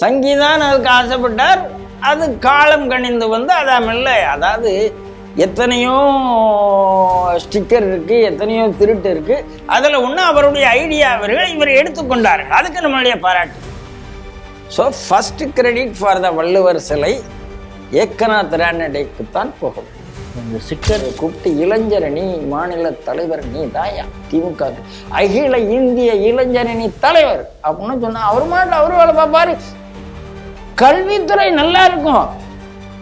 சங்கிதான் அதுக்கு ஆசைப்பட்டார். அது காலம் கணிந்து வந்து அதாமல்ல. அதாவது எத்தனையோ ஸ்டிக்கர் இருக்கு, எத்தனையோ திருட்டு இருக்கு. அதில் ஒன்று அவருடைய ஐடியாவர்கள் இவர் எடுத்துக்கொண்டார்கள். அதுக்கு நம்மளுடைய பாராட்டு. So first credit for the Valluvar சிலை ஏக்கநாத் ரானடைக்குத்தான் போகும். இந்த சிக்கரை கூப்பிட்டு இளைஞரணி மாநில தலைவர் நீ தாயா திமுக அகில இந்திய இளைஞரணி தலைவர் அப்படின்னு சொன்னா அவர் மாட்டு அவரு வேலை பார்ப்பாரு. கல்வித்துறை நல்லா இருக்கும்.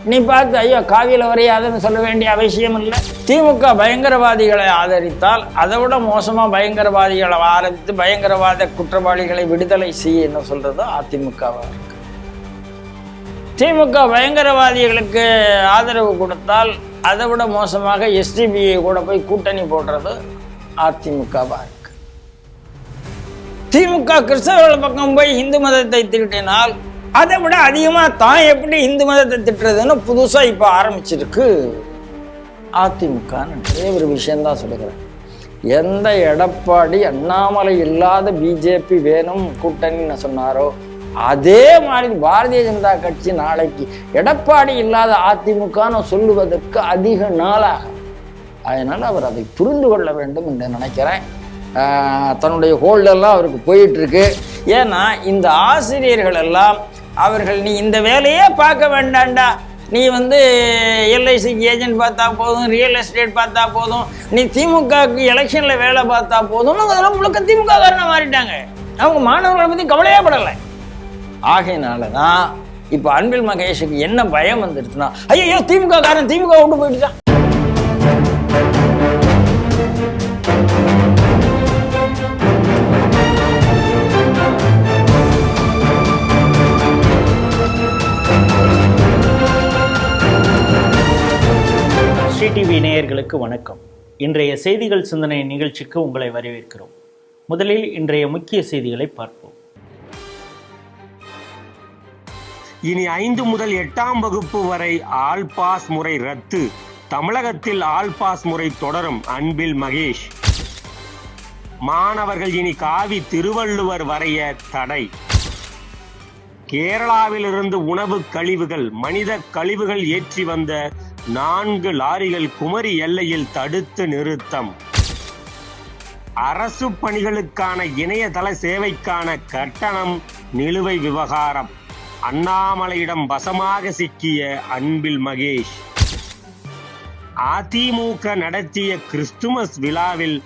நீ பார்த்து ஐயோ காவியில வரையாதுன்னு சொல்ல வேண்டிய அவசியம் இல்லை. திமுக பயங்கரவாதிகளை ஆதரித்தால் அதை விட மோசமா பயங்கரவாதிகளை ஆதரித்து பயங்கரவாத குற்றவாளிகளை விடுதலை செய்ய என்ன சொல்றதோ அதிமுகவா இருக்கு. திமுக பயங்கரவாதிகளுக்கு ஆதரவு கொடுத்தால் அதை விட மோசமாக எஸ்டிபிஐ கூட போய் கூட்டணி போடுறது அதிமுகவா இருக்கு. திமுக கிறிஸ்தவர்கள் பக்கம் போய் இந்து மதத்தை திட்டினால் அதை விட அதிகமா தான் எப்படி இந்து மதத்தை திட்டுறதுன்னு புதுசா இப்ப ஆரம்பிச்சிருக்கு அதிமுக. நிறைய ஒரு விஷயம்தான் சொல்லுகிறேன். எந்த எடப்பாடி அண்ணாமலை இல்லாத பிஜேபி வேணும் கூட்டணின்னு சொன்னாரோ அதே மாதிரி பாரதிய ஜனதா கட்சி நாளைக்கு எடப்பாடி இல்லாத அதிமுகன்னு சொல்லுவதற்கு அதிக நாளாக. அதனால் அவர் அதை புரிந்து கொள்ள வேண்டும் என்று நினைக்கிறேன். தன்னுடைய ஹோல்டெல்லாம் அவருக்கு போயிட்டு இருக்கு. ஏன்னா இந்த ஆசிரியர்கள் எல்லாம் அவர்கள் நீ இந்த வேலையே பார்க்க வேண்டாண்டா, நீ வந்து எல்ஐசிக்கு ஏஜென்ட் பார்த்தா போதும், ரியல் எஸ்டேட் பார்த்தா போதும், நீ திமுகவுக்கு எலெக்ஷனில் வேலை பார்த்தா போதும்னு அதெல்லாம் முழுக்க திமுக காரணம் மாறிட்டாங்க. அவங்க மாணவர்களை பற்றி கவலையே படலை. ஆகையினால தான் இப்போ அன்பில் மகேஷுக்கு என்ன பயம் வந்துடுச்சுன்னா ஐயோ திமுக காரன் திமுக விட்டு போயிட்டுதான். டிவி நேயர்களுக்கு வணக்கம். இன்றைய செய்திகள் சிந்தனை நிகழ்ச்சிக்கு உங்களை வரவேற்கிறோம். முதலில் இன்றைய முக்கிய செய்திகளை பார்ப்போம். இனி 5 முதல் 8ஆம் வகுப்பு வரை ஆல் பாஸ் முறை ரத்து. தமிழகத்தில் ஆல் பாஸ் முறை தொடரும். அன்பில் மகேஷ். மாணவர்கள் இனி காவி திருவள்ளுவர் வரைய தடை. கேரளாவிலிருந்து உணவு கழிவுகள் மனித கழிவுகள் ஏற்றி வந்த 4 லாரிகள் குமரி எல்லையில் தடுத்து நிறுத்தம். அரசு பணிகளுக்கான இணையதள சேவைக்கான கட்டணம் நிலுவை விவகாரம். அண்ணாமலையிடம் வசமாக சிக்கிய அன்பில் மகேஷ். அதிமுக நடத்திய கிறிஸ்துமஸ் விழாவில்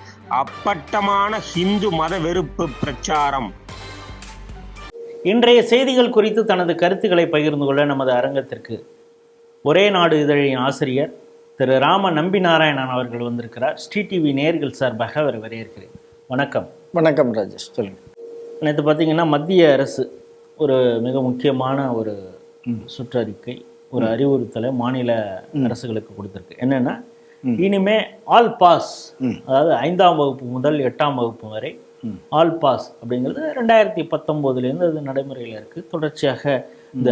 அப்பட்டமான ஹிந்து மத வெறுப்பு பிரச்சாரம். இன்றைய செய்திகள் குறித்து தனது கருத்துக்களை பகிர்ந்து கொள்ள நமது அரங்கத்திற்கு ஒரே நாடு இதழின் ஆசிரியர் திரு ராம நம்பி நாராயணன் அவர்கள் வந்திருக்கிறார். ஸ்ரீ டிவி நேயர்கள் சார்பாக அவர் வரவேற்கிறேன். வணக்கம். வணக்கம் ராஜேஷ், சொல்லுங்க. நேற்று பார்த்தீங்கன்னா மத்திய அரசு ஒரு மிக முக்கியமான ஒரு சுற்றறிக்கை, ஒரு அறிவுறுத்தலை மாநில அரசுகளுக்கு கொடுத்துருக்கு. என்னன்னா இனிமே ஆல் பாஸ், அதாவது 5ஆம் வகுப்பு முதல் 8ஆம் வகுப்பு வரை ஆல் பாஸ் அப்படிங்கிறது 2019 அது நடைமுறையில் இருக்கு. தொடர்ச்சியாக இந்த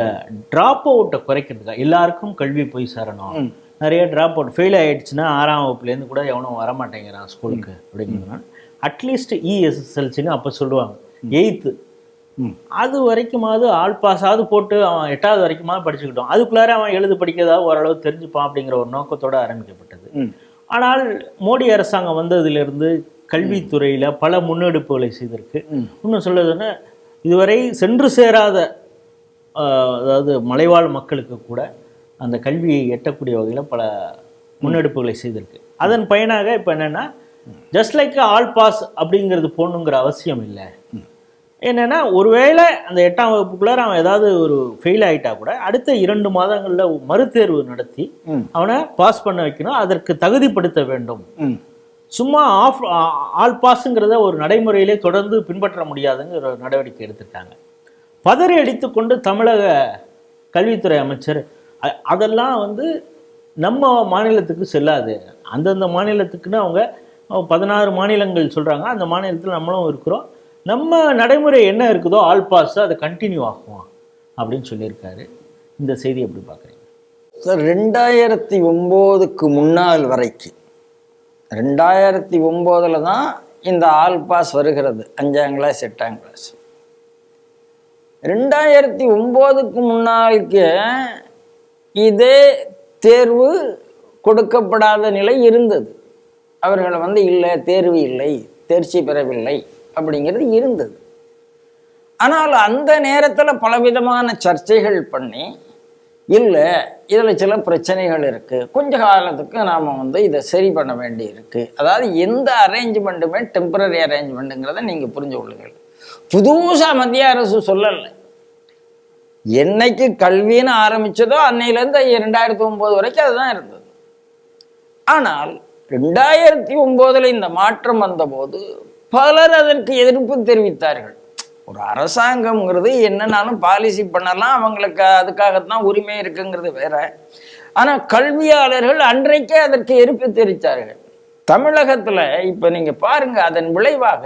டிராப் அவுட்டை குறைக்கிறதுக்காக எல்லாருக்கும் கல்வி போய் சேரணும். நிறைய டிராப் அவுட் ஃபெயில் ஆயிடுச்சுன்னா 6ஆம் வகுப்புலேருந்து கூட எவனும் வரமாட்டேங்கிறான் ஸ்கூலுக்கு அப்படிங்கிறதுனால அட்லீஸ்ட் இஎஸ்எஸ்எல்சின்னு அப்போ சொல்லுவாங்க 8th அது வரைக்குமாவது ஆல் பாஸாவது போட்டு அவன் 8வது வரைக்குமாவது படிச்சுக்கிட்டோம். அதுக்குள்ளார அவன் எழுது படிக்கிறதாவது ஓரளவு தெரிஞ்சுப்பான் அப்படிங்கிற ஒரு நோக்கத்தோடு ஆரம்பிக்கப்பட்டது. ஆனால் மோடி அரசாங்கம் வந்ததிலிருந்து கல்வித்துறையில் பல முன்னெடுப்புகளை செய்திருக்கு. இன்னும் சொல்லுதுன்னா இதுவரை சென்று சேராத, அதாவது மலைவாழ் மக்களுக்கு கூட அந்த கல்வியை எட்டக்கூடிய வகையில் பல முன்னெடுப்புகளை செய்திருக்கு. அதன் பயனாக இப்போ என்னென்னா ஜஸ்ட் லைக் ஆல் பாஸ் அப்படிங்கிறது போடணுங்கிற அவசியம் இல்லை. என்னென்னா ஒருவேளை அந்த 8ஆம் வகுப்புக்குள்ளார அவன் ஏதாவது ஒரு ஃபெயில் ஆகிட்டா கூட அடுத்த 2 மாதங்களில் மறுதேர்வு நடத்தி அவனை பாஸ் பண்ண வைக்கணும், அதற்கு தகுதிப்படுத்த வேண்டும். சும்மா ஆல் பாஸுங்கிறத ஒரு நடைமுறையிலே தொடர்ந்து பின்பற்ற முடியாதுங்கிற ஒரு நடவடிக்கை எடுத்துட்டாங்க. பதறி அடித்துக்கொண்டு தமிழக கல்வித்துறை அமைச்சர் அதெல்லாம் வந்து நம்ம மாநிலத்துக்கு செல்லாது, அந்தந்த மாநிலத்துக்குன்னு அவங்க 16 மாநிலங்கள் சொல்கிறாங்க, அந்த மாநிலத்தில் நம்மளும் இருக்கிறோம், நம்ம நடைமுறை என்ன இருக்குதோ ஆல் பாஸ் அதை கண்டினியூ ஆகும் அப்படின்னு சொல்லியிருக்காரு. இந்த செய்தி எப்படி பார்க்குறீங்க சார்? 2009க்கு முன்னால் வரைக்கும் 2009 தான் இந்த ஆல் பாஸ் வருகிறது. 5ஆம் கிளாஸ் 8ஆம் கிளாஸ் 2009க்கு முன்னாளுக்கு இதே தேர்வு கொடுக்கப்படாத நிலை இருந்தது. அவர்கள் இல்லை, தேர்வு இல்லை, தேர்ச்சி பெறவில்லை அப்படிங்கிறது இருந்தது. ஆனால் அந்த நேரத்தில் பலவிதமான சர்ச்சைகள் பண்ணி, இல்லை இதில் சில பிரச்சனைகள் இருக்குது, கொஞ்ச காலத்துக்கு நாம் இதை சரி பண்ண வேண்டி இருக்குது. அதாவது எந்த அரேஞ்ச்மெண்ட்டுமே டெம்பரரி அரேஞ்ச்மெண்ட்டுங்கிறத நீங்கள் புரிஞ்சு கொள்ளுங்கள். புதுசாக மத்திய அரசு சொல்லலை. என்னைக்கு கல்வின்னு ஆரம்பித்ததோ அன்னையிலேருந்து 2009 வரைக்கும் அதுதான் இருந்தது. ஆனால் 2009 இந்த மாற்றம் வந்தபோது பலர் அதற்கு எதிர்ப்பு தெரிவித்தார்கள். ஒரு அரசாங்கம்ங்கிறது என்னன்னாலும் பாலிசி பண்ணலாம், அவங்களுக்கு அதுக்காகத்தான் உரிமை இருக்குங்கிறது வேற. ஆனால் கல்வியாளர்கள் அன்றைக்கே அதற்கு எதிர்ப்பு தெரிவித்தார்கள். தமிழகத்தில் இப்போ நீங்கள் பாருங்க, அதன் விளைவாக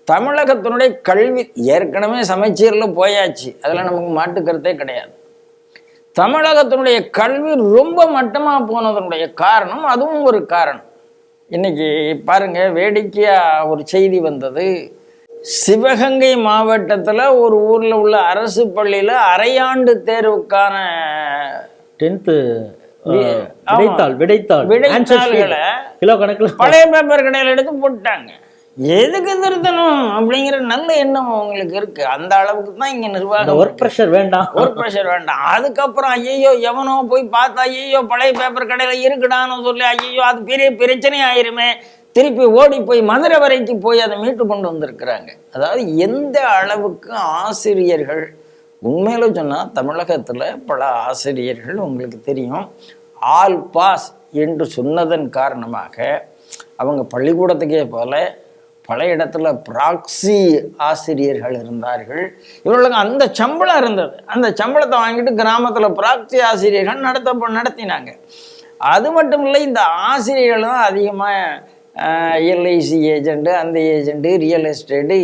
தமிழகத்தினுடைய கல்வி ஏற்கனவே சமச்சீரில் போயாச்சு, அதில் நமக்கு மாட்டு கருத்தே கிடையாது. தமிழகத்தினுடைய கல்வி ரொம்ப மட்டமாக போனதனுடைய காரணம் அதுவும் ஒரு காரணம். இன்னைக்கு பாருங்க, வேடிக்கையா ஒரு செய்தி வந்தது. சிவகங்கை மாவட்டத்தில் ஒரு ஊரில் உள்ள அரசு பள்ளியில் அரையாண்டு தேர்வுக்கான 10th விடைத்தாள்களை கிலோ கணக்கில் பழைய பேப்பர் கடையில் எடுத்து போட்டாங்க. எதுக்கு திருத்தணும் அப்படிங்கிற நல்ல எண்ணம் அவங்களுக்கு இருக்கு. அந்த அளவுக்கு தான் இங்க நிர்வாகம். ஒர்க் ப்ரெஷர் வேண்டாம். அதுக்கப்புறம் ஐயோ எவனோ போய் பார்த்தா ஐயோ பழைய பேப்பர் கடையில இருக்குடான்னு சொல்லி ஐயோ அது பெரிய பிரச்சனை ஆயிருமே, திருப்பி ஓடி போய் மதுரை வரைக்கும் போய் அதை மீட்டு கொண்டு வந்திருக்கிறாங்க. அதாவது எந்த அளவுக்கு ஆசிரியர்கள், உண்மையில சொன்னா தமிழகத்துல பல ஆசிரியர்கள் உங்களுக்கு தெரியும், ஆல் பாஸ் என்று சொன்னதன் காரணமாக அவங்க பள்ளிக்கூடத்துக்கே போல பல இடத்துல ப்ராக்சி ஆசிரியர்கள் இருந்தார்கள். இவர்களுக்கு அந்த சம்பளம் இருந்தது. அந்த சம்பளத்தை வாங்கிட்டு கிராமத்தில் ப்ராக்சி ஆசிரியர்கள் நடத்தினாங்க. அது மட்டும் இல்லை, இந்த ஆசிரியர்கள் தான் அதிகமாக எல்ஐசி ஏஜெண்ட்டு, அந்த ஏஜெண்ட்டு, ரியல் எஸ்டேட்டு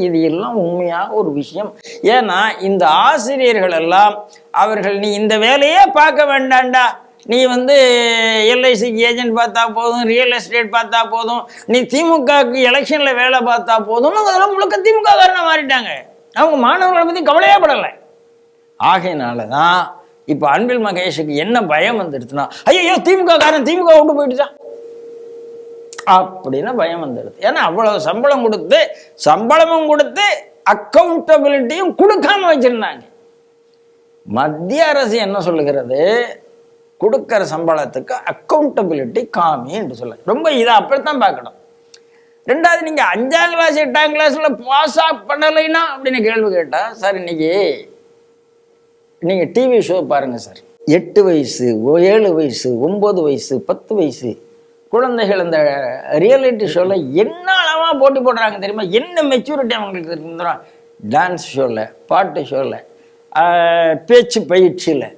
இது எல்லாம் உண்மையாக ஒரு விஷயம். ஏன்னா இந்த ஆசிரியர்கள் எல்லாம் அவர்கள் நீ இந்த வேலையே பார்க்க வேண்டாண்டா, நீ எல்ஐசிக்கு ஏஜென்ட் பார்த்தா போதும், ரியல் எஸ்டேட் பார்த்தா போதும், நீ திமுகவுக்கு எலெக்ஷனில் வேலை பார்த்தா போதும்னு அதெல்லாம் முழுக்க திமுக காரணம் மாறிட்டாங்க. அவங்க மாணவர்களை பற்றி கவலையே படலை. ஆகையினால தான் இப்போ அன்பில் மகேஷுக்கு என்ன பயம் வந்துடுச்சுன்னா, ஐயோ திமுக காரன் திமுக விட்டு போயிடுச்சா அப்படின்னு பயம் வந்துடுது. ஏன்னா அவ்வளவு சம்பளமும் கொடுத்து அக்கௌண்டபிலிட்டியும் கொடுக்காம வச்சிருந்தாங்க. மத்திய அரசு என்ன சொல்லுகிறது, கொடுக்கிற சம்பளத்துக்கு அக்கௌண்டபிலிட்டி காமி என்று சொல்ல. ரொம்ப இதை அப்படித்தான் பார்க்கணும். ரெண்டாவது, நீங்கள் 5ஆம் கிளாஸ் 8ஆம் கிளாஸில் பாஸ் ஆஃப் பண்ணலைன்னா அப்படின்னு கேள்வி கேட்டால், சார் இன்னைக்கு நீங்கள் டிவி ஷோ பாருங்கள் சார், 8 வயசு 7 வயசு 9 வயசு 10 வயசு குழந்தைகள் இந்த ரியாலிட்டி ஷோவில் என்ன அளவாக போட்டி போடுறாங்க தெரியுமா? என்ன மெச்சூரிட்டி அவங்களுக்கு இருக்குதுன்னா, டான்ஸ் ஷோவில், பாட்டு ஷோவில், பேச்சு பயிற்சியில்.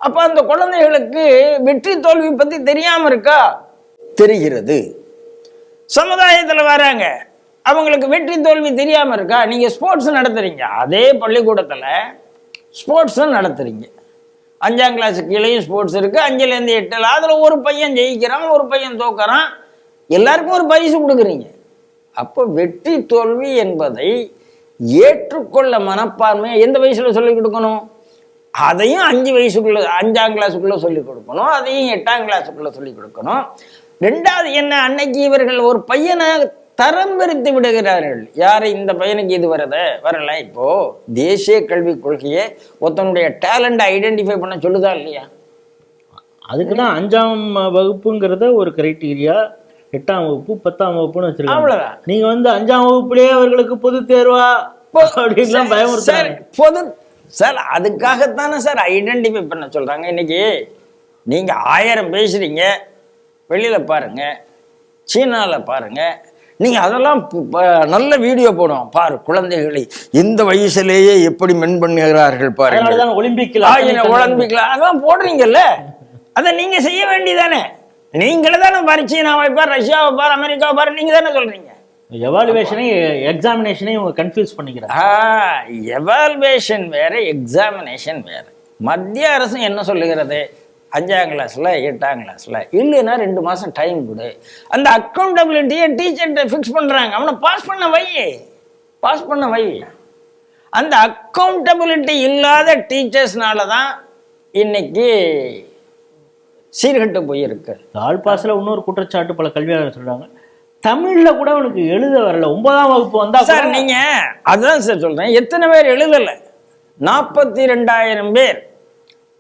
அப்போ அந்த குழந்தைகளுக்கு வெற்றி தோல்வி பற்றி தெரியாமல் இருக்கா? தெரிகிறது. சமுதாயத்தில் வராங்க, அவங்களுக்கு வெற்றி தோல்வி தெரியாமல் இருக்கா? நீங்கள் ஸ்போர்ட்ஸ் நடத்துறீங்க, அதே பள்ளிக்கூடத்தில் ஸ்போர்ட்ஸும் நடத்துறீங்க. 5ஆம் கிளாஸு கீழேயும் ஸ்போர்ட்ஸ் இருக்குது, 5லேருந்து 8. அதில் ஒரு பையன் ஜெயிக்கிறான், ஒரு பையன் தோக்குறான், எல்லாருக்கும் ஒரு பரிசு கொடுக்குறீங்க. அப்போ வெற்றி தோல்வி என்பதை ஏற்றுக்கொள்ள மனப்பான்மை எந்த வயசில் சொல்லிக் கொடுக்கணும்? அதையும் 5 வயசுக்குள்ள 5ஆம் கிளாஸுக்குள்ளே சொல்லிக் கொடுக்கணும், அதையும் 8ஆம் கிளாஸுக்குள்ளே சொல்லிக் கொடுக்கணும். ரெண்டாவது என்ன, அன்னைக்கு இவர்கள் ஒரு பையனை தரம் பிரித்து விடுகிறார்கள். யாரை, இந்த பையனுக்கு இது வரல. இப்போ தேசிய கல்விக் கொள்கையை ஒருத்தனுடைய டேலண்ட் ஐடென்டிஃபை பண்ண சொல்லுதா இல்லையா? அதுக்குதான் 5ஆம் வகுப்புங்கிறத ஒரு கிரைட்டீரியா, 8ஆம் வகுப்பு 10ஆம் வகுப்புன்னு வச்சிருக்காங்க. அவ்வளவுதான். நீங்க 5ஆம் வகுப்புலயே அவர்களுக்கு பொது தேர்வா அப்படின்லாம் பயமுறுத்தாங்க. சார் அதுக்காகத்தானே சார் ஐடென்டிஃபை பண்ண சொல்றாங்க. இன்னைக்கு நீங்க 1000 பேசுறீங்க, வெளியில பாருங்க, சீனாவில் பாருங்க, நீங்க அதெல்லாம் நல்ல வீடியோ போடுவோம் பாரு, குழந்தைகளை இந்த வயசுலேயே எப்படி மென் பண்ணுகிறார்கள் பாருங்க, ஒலிம்பிக்ல அதான் போடுறீங்கல்ல, அதை நீங்க செய்ய வேண்டியதானே. நீங்களே தானே பாரு, சீனாவை பாரு, ரஷ்யாவை பாரு, அமெரிக்காவை பாரு, நீங்க தானே சொல்றீங்க. எக்ஸாமினேஷனையும் கன்ஃபியூஸ் பண்ணிக்கிறாங்க. எவால்வேஷன் வேற, எக்ஸாமினேஷன் வேற. மத்திய அரசு என்ன சொல்லுகிறது, 5ஆம் கிளாஸில் 8ஆம் கிளாஸில் இல்லைன்னா 2 மாதம் டைம் கொடு. அந்த அக்கௌண்டபிலிட்டியை டீச்சர்கிட்ட ஃபிக்ஸ் பண்ணுறாங்க. அவனை பாஸ் பண்ண வை. அந்த அக்கௌண்டபிலிட்டி இல்லாத டீச்சர்ஸ்னால தான் இன்னைக்கு சீர்கட்டு போயிருக்கு. ஆல் பாஸ்ல இன்னொரு குற்றச்சாட்டு பல கல்வியாளர்கள் சொல்றாங்க, தமிழ்ல கூட அவனுக்கு எழுத வரல. 9ஆம் வகுப்பு வந்தா சார், நீங்க அதுதான் சார் சொல்றேன், எத்தனை பேர் எழுதல? 42,000 பேர்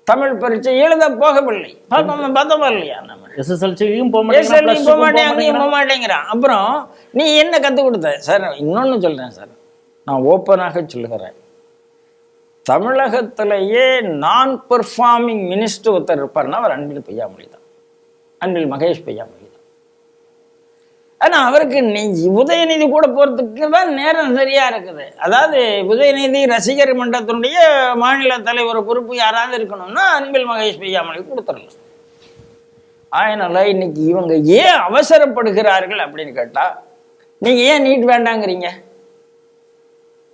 தமிழ் பரீட்சை எழுத போகவில்லை. பார்த்தோமா இல்லையா? நம்ம எஸ்எஸ்எல்சியும் போக மாட்டேங்கிறான். அப்புறம் நீ என்ன கற்றுக் கொடுத்த சார்? இன்னொன்னு சொல்றேன் சார், நான் ஓப்பனாக சொல்லுகிறேன், தமிழகத்திலேயே நான் பெர்ஃபார்மிங் மினிஸ்டர் ஒருத்தர் இருப்பார்னா அவர் அன்பில் பொய்யாமொழி தான், அன்பில் மகேஷ் பொய்யாமொழி தான். ஆனா அவருக்கு உதயநிதி கூட போறதுக்கு தான் நேரம் சரியா இருக்குது. அதாவது உதயநிதி ரசிகர் மன்றத்தினுடைய மாநில தலைவர் பொறுப்பு யாராவது இருக்கணும்னா அன்பில் மகேஷ் பொய்யாமொழி கொடுத்துடலாம். அதனால இன்னைக்கு இவங்க ஏன் அவசரப்படுகிறார்கள் அப்படின்னு கேட்டா, நீங்க ஏன் நீட் வேண்டாங்கிறீங்க?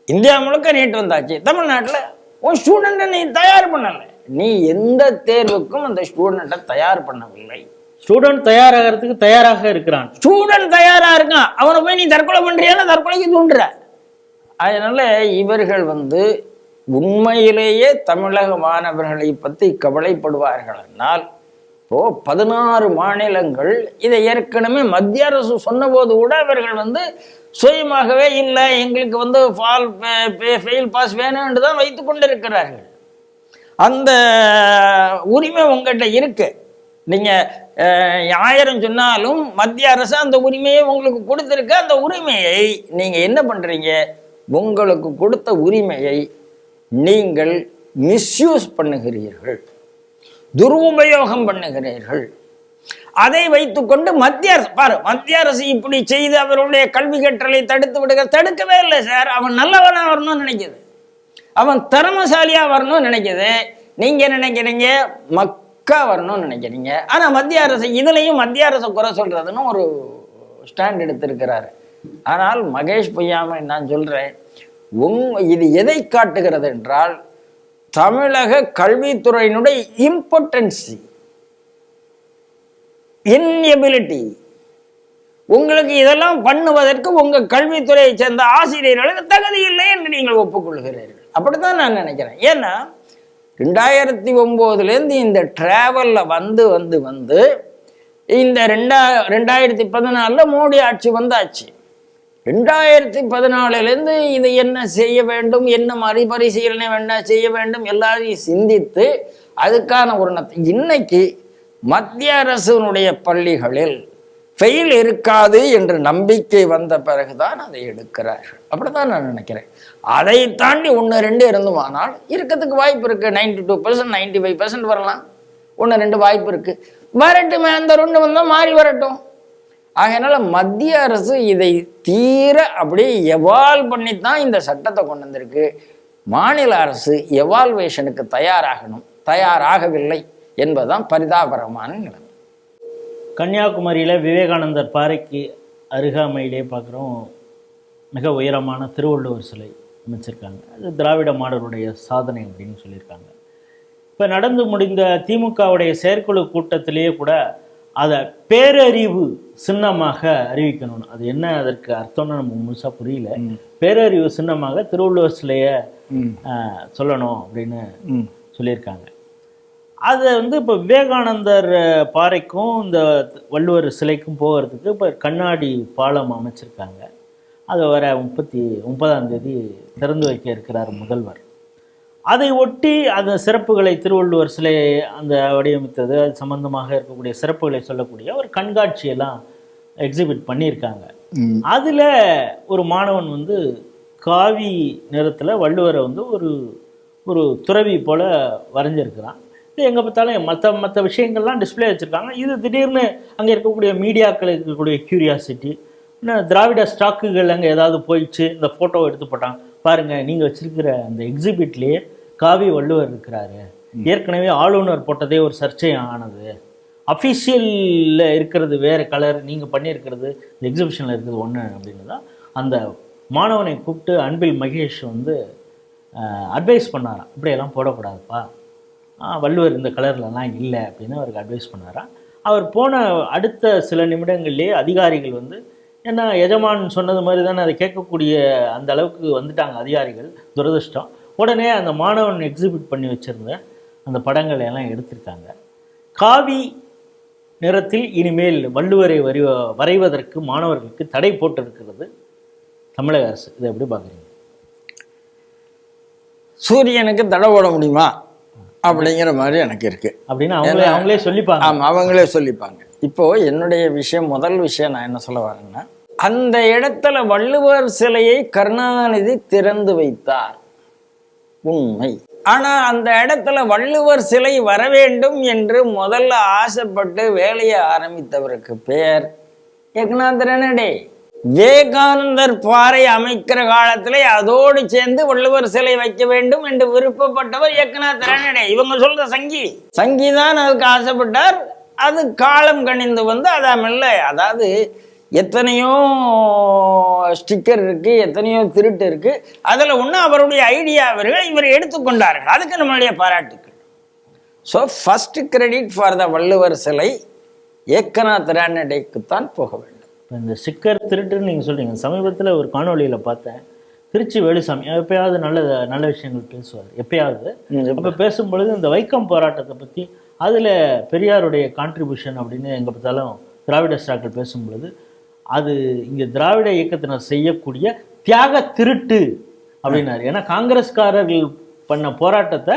இந்தியா முழுக்க நீட் வந்தாச்சு, தமிழ்நாட்டில் உன் ஸ்டூடெண்ட்டை நீ தயார் பண்ணல. நீ எந்த தேர்வுக்கும் அந்த ஸ்டூடெண்ட்டை தயார் பண்ணவில்லை. ஸ்டூடெண்ட் தயாராகிறதுக்கு தயாராக இருக்கிறான், ஸ்டூடெண்ட் தயாரா இருக்கான், அவனை போய் நீ தற்கொலை பண்றியால தற்கொலைக்கு தூண்டுற. அதனால இவர்கள் உண்மையிலேயே தமிழக மாணவர்களை பற்றி கவலைப்படுவார்கள் என்றால், இப்போ 16 மாநிலங்கள் இதை ஏற்கனவே மத்திய அரசு சொன்ன போது கூட அவர்கள் சுயமாகவே இல்லை, எங்களுக்கு ஃபெயில் பாஸ் வேணும் என்று தான் வைத்து கொண்டிருக்கிறார்கள். அந்த உரிமை உங்ககிட்ட இருக்கு. நீங்க 1000 சொன்னாலும் மத்திய அரசு அந்த உரிமையை உங்களுக்கு கொடுத்திருக்கு. அந்த உரிமையை நீங்க என்ன பண்றீங்க? உங்களுக்கு கொடுத்த உரிமையை நீங்கள் மிஸ்யூஸ் பண்ணுகிறீர்கள், துருபயோகம் பண்ணுகிறீர்கள். அதை வைத்துக்கொண்டு மத்திய அரசு இப்படி செய்து அவருடைய கல்வி கற்றலை தடுக்கவே இல்லை சார். அவன் நல்லவனா வரணும்னு நினைக்குது, அவன் திறமசாலியா வரணும்னு நினைக்குது. நீங்க நினைக்கிறீங்க மக்கா வரணும்னு நினைக்கிறீங்க. ஆனா மத்திய அரசு இதுலயும் மத்திய அரசு குறை சொல்றதுன்னு ஒரு ஸ்டாண்ட் எடுத்திருக்கிறாரு. ஆனால் மகேஷ் பொய்யாமொழி நான் சொல்றேன், இது எதை காட்டுகிறது என்றால், தமிழக கல்வித்துறையினுடைய இம்பார்ட்டன்சி, இன்எபிலிட்டி. உங்களுக்கு இதெல்லாம் பண்ணுவதற்கு உங்க கல்வித்துறையை சேர்ந்த ஆசிரியர்களுக்கு தகுதி இல்லை என்று நீங்கள் ஒப்புக்கொள்கிறீர்கள். அப்படித்தான் நான் நினைக்கிறேன். ஏன்னா 2009 இந்த டிராவல்ல வந்து இந்த 2014 மோடி ஆட்சி வந்தாச்சு. 2014 இது என்ன செய்ய வேண்டும், என்ன மறுபரிசீலனை செய்ய வேண்டும் எல்லாரையும் சிந்தித்து அதுக்கான ஒரு இன்னைக்கு மத்திய அரசினுடைய பள்ளிகளில் ஃபெயில் இருக்காது என்ற நம்பிக்கை வந்த பிறகுதான் அதை எடுக்கிறார்கள். அப்படித்தான் நான் நினைக்கிறேன். அதை தாண்டி 1-2 இருந்துமானால் இருக்கிறதுக்கு வாய்ப்பு இருக்கு. 92%, 95% வரலாம். 1-2 வாய்ப்பு இருக்கு. வரட்டுமே, அந்த 2 வந்தா மாறி வரட்டும். ஆகையினால மத்திய அரசு இதை தீர அப்படியே எவால்வ் பண்ணித்தான் இந்த சட்டத்தை கொண்டு வந்திருக்கு. மாநில அரசு எவால்வேஷனுக்கு தயாராகவில்லை என்பதுதான் பரிதாபகரமான நிலைமை. கன்னியாகுமரியில் விவேகானந்தர் பாறைக்கு அருகாமையிலே பார்க்குறோம், மிக உயரமான திருவள்ளுவர் சிலை அமைச்சிருக்காங்க. அது திராவிட மாடலுடைய சாதனை அப்படின்னு சொல்லியிருக்காங்க. இப்போ நடந்து முடிந்த திமுகவுடைய செயற்குழு கூட்டத்திலேயே கூட அதை பேரறிவு சின்னமாக அறிவிக்கணும்னு, அது என்ன அதற்கு அர்த்தம்னு நமக்கு முழுசாக புரியல. பேரறிவு சின்னமாக திருவள்ளுவர் சிலையை சொல்லணும் அப்படின்னு சொல்லியிருக்காங்க. அதை இப்போ விவேகானந்தர் பாறைக்கும் இந்த வள்ளுவர் சிலைக்கும் போகிறதுக்கு இப்போ கண்ணாடி பாலம் அமைச்சிருக்காங்க. அதை வர 30ஆம் தேதி திறந்து வைக்க இருக்கிறார் முதல்வர். அதை ஒட்டி அந்த சிறப்புகளை, திருவள்ளுவர் சிலையை அந்த வடிவமைத்தது, அது சம்பந்தமாக இருக்கக்கூடிய சிறப்புகளை சொல்லக்கூடிய ஒரு கண்காட்சியெல்லாம் எக்ஸிபிட் பண்ணியிருக்காங்க. அதில் ஒரு மாணவன் காவி நிறத்தில் வள்ளுவரை ஒரு துறவி போல் வரைஞ்சிருக்கிறான். இது எங்கே பார்த்தாலும் மற்ற விஷயங்கள்லாம் டிஸ்பிளே வச்சுருக்காங்க. இது திடீர்னு அங்கே இருக்கக்கூடிய மீடியாக்கள் இருக்கக்கூடிய கியூரியாசிட்டி, இன்னும் திராவிட ஸ்டாக்குகள் அங்கே ஏதாவது போயிடுச்சு, இந்த ஃபோட்டோவை எடுத்து போட்டாங்க பாருங்கள், நீங்கள் வச்சுருக்கிற அந்த எக்ஸிபிட்லேயே காவி வள்ளுவர் இருக்கிறாரு. ஏற்கனவே ஆளுநர் போட்டதே ஒரு சர்ச்சை ஆனது. அஃபிஷியலில் இருக்கிறது வேறு கலர், நீங்கள் பண்ணியிருக்கிறது இந்த எக்ஸிபிஷனில் இருக்கிறது ஒன்று அப்படின்னு தான் அந்த மாணவனை கூப்பிட்டு அன்பில் மகேஷ் அட்வைஸ் பண்ணாராம். இப்படியெல்லாம் போடக்கூடாதுப்பா, வள்ளுவர் இந்த கலர்லலாம் இல்லை அப்படின்னு அவருக்கு அட்வைஸ் பண்ணாராம். அவர் போன அடுத்த சில நிமிடங்கள்லேயே அதிகாரிகள் ஏன்னா எஜமான் சொன்னது மாதிரி தானே அதை கேட்கக்கூடிய அந்த அளவுக்கு வந்துட்டாங்க அதிகாரிகள். துரதிர்ஷ்டம். உடனே அந்த மாணவன் எக்ஸிபிட் பண்ணி வச்சுருந்த அந்த படங்களை எல்லாம் எடுத்திருக்காங்க. காவி நிறத்தில் இனிமேல் வள்ளுவரை வரைவதற்கு மாணவர்களுக்கு தடை போட்டிருக்கிறது தமிழக அரசு. இதை எப்படி பார்க்குறீங்க? சூரியனுக்கு தடை போட முடியுமா அப்படிங்கிற மாதிரி எனக்கு இருக்கு. அப்படின்னா அவங்களே சொல்லிப்பாங்க. ஆமாம், அவங்களே சொல்லிப்பாங்க. இப்போ என்னுடைய முதல் விஷயம் நான் என்ன சொல்ல வரேன்னா, அந்த இடத்துல வள்ளுவர் சிலையை கருணாநிதி திறந்து வைத்தார், உண்மை. ஆனா அந்த இடத்துல வள்ளுவர் சிலை வர வேண்டும் என்று முதல்ல ஆசைப்பட்டு வேலையை ஆரம்பித்தவருக்கு பேர் ஏக்நாத் ரெனடே. விவேகானந்தர் பாறை அமைக்கிற காலத்திலே அதோடு சேர்ந்து வள்ளுவர் சிலை வைக்க வேண்டும் என்று விருப்பப்பட்டவர் ஏக்நாத் ரெனடே. இவங்க சொல்ற சங்கி தான் அதுக்கு ஆசைப்பட்டார். அது காலம் கணிந்து வந்து அதாமல்ல, அதாவது எத்தனையோ ஸ்டிக்கர் இருக்கு, எத்தனையோ திருட்டு இருக்கு. அதுல ஒண்ணு அவருடைய ஐடியாவர்கள் இவர் எடுத்துக்கொண்டார்கள். அதுக்கு நம்மளுடைய பாராட்டுக்கள். So first credit for the Valluvar சிலை ஏக்நாத் ரெனடேக்குத்தான் போக வேண்டும். இந்த ஸ்டிக்கர் திருட்டுன்னு நீங்கள் சொல்கிறீங்க. சமீபத்தில் ஒரு காணொலியில் பார்த்தேன், திருச்சி வேலுசாமி எப்பயாவது நல்ல விஷயங்கள் பேசுவார் எப்பயாவது. அப்போ பேசும்பொழுது இந்த வைக்கம் போராட்டத்தை பற்றி, அதில் பெரியாருடைய கான்ட்ரிபியூஷன் அப்படின்னு எங்கே பார்த்தாலும் திராவிட ஸ்டாக்கள் பேசும்பொழுது, அது இங்கே திராவிட இயக்கத்தினர் செய்யக்கூடிய தியாக திருட்டு அப்படின்னாரு. ஏன்னா காங்கிரஸ்காரர்கள் பண்ண போராட்டத்தை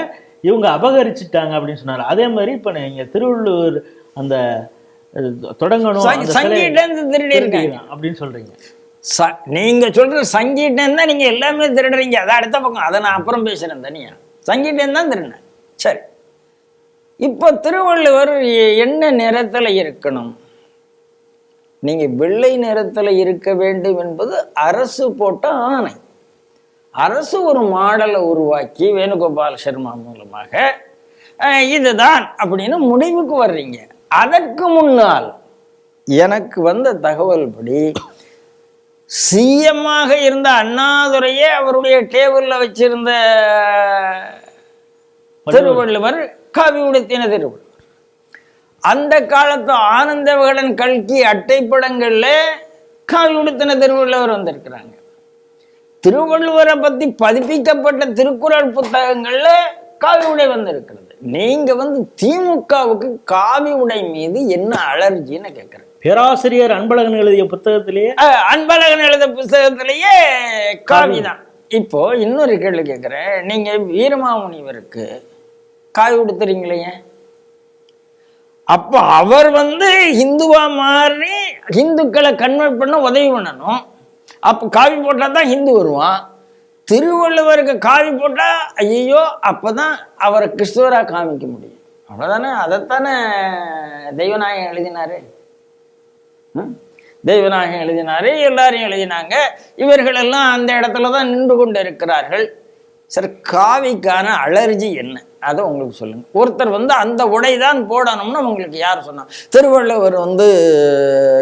இவங்க அபகரிச்சுட்டாங்க அப்படின்னு சொன்னார். அதே மாதிரி இப்போ இங்கே திருவள்ளுவர் அந்த தொடங்கணும் அப்படின்னு சொல்றீங்க. நீங்க சொல்ற சங்கீட்டம் தான் நீங்க எல்லாமே திருடுறீங்க. அதை அடுத்த பக்கம், அதை நான் அப்புறம் பேசுறேன் தனியா. சங்கீட்டம் தான் திருடினேன். சரி, இப்போ திருவள்ளுவர் என்ன நிறத்துல இருக்கணும்? நீங்க வெள்ளை நிறத்துல இருக்க வேண்டும் என்பது அரசு போட்ட ஆணை. அரசு ஒரு மாடலை உருவாக்கி வேணுகோபால் சர்மா மூலமாக இதுதான் அப்படின்னு முடிவுக்கு வர்றீங்க. அதற்கு முன்னால் எனக்கு வந்த தகவல் படி சிஎம்மாக இருந்த அண்ணாதுரையே அவருடைய டேபிள்ல வச்சிருந்த திருவள்ளுவர் காவி உடுத்தின திருவள்ளுவர். அந்த காலத்து ஆனந்த விகடன் கல்கி அட்டைப்படங்கள்ல காவி உடுத்தின திருவள்ளுவர் வந்திருக்கிறாங்க. திருவள்ளுவரை பத்தி பதிப்பிக்கப்பட்ட திருக்குறள் புத்தகங்கள்ல காவி உடை வந்திருக்கிறது. நீங்க திமுகவுக்கு காவி உடை மீது என்ன அலர்ஜின்னு கேட்கிறேன். பேராசிரியர் அன்பழகன் எழுதிய புத்தகத்திலேயே காவி தான். இப்போ இன்னொரு கேள்வி கேட்கிறேன். நீங்க வீரமாமுனிவருக்கு காவி உடுத்துறீங்களே, அப்ப அவர் ஹிந்துவா மாறி ஹிந்துக்களை கன்வெர்ட் பண்ண உதவி பண்ணணும். அப்ப காவி போட்டா தான் ஹிந்து வருவான். திருவள்ளுவருக்கு காவி போட்டா ஐயோ அப்பதான் அவரை கிறிஸ்துவரா காமிக்க முடியும். அவ்வளவுதானே. அதைத்தானே தெய்வநாயகம் எழுதினாரு. தெய்வநாயகம் எழுதினாரு, எல்லாரையும் எழுதினாங்க. இவர்கள் எல்லாம் அந்த இடத்துலதான் நின்று கொண்டு இருக்கிறார்கள். சரி, காவிக்கான அலர்ஜி என்ன? அதை உங்களுக்கு சொல்லுங்க. ஒருத்தர் அந்த உடைதான் போடணும்னு உங்களுக்கு யார் சொன்னா? திருவள்ளுவர்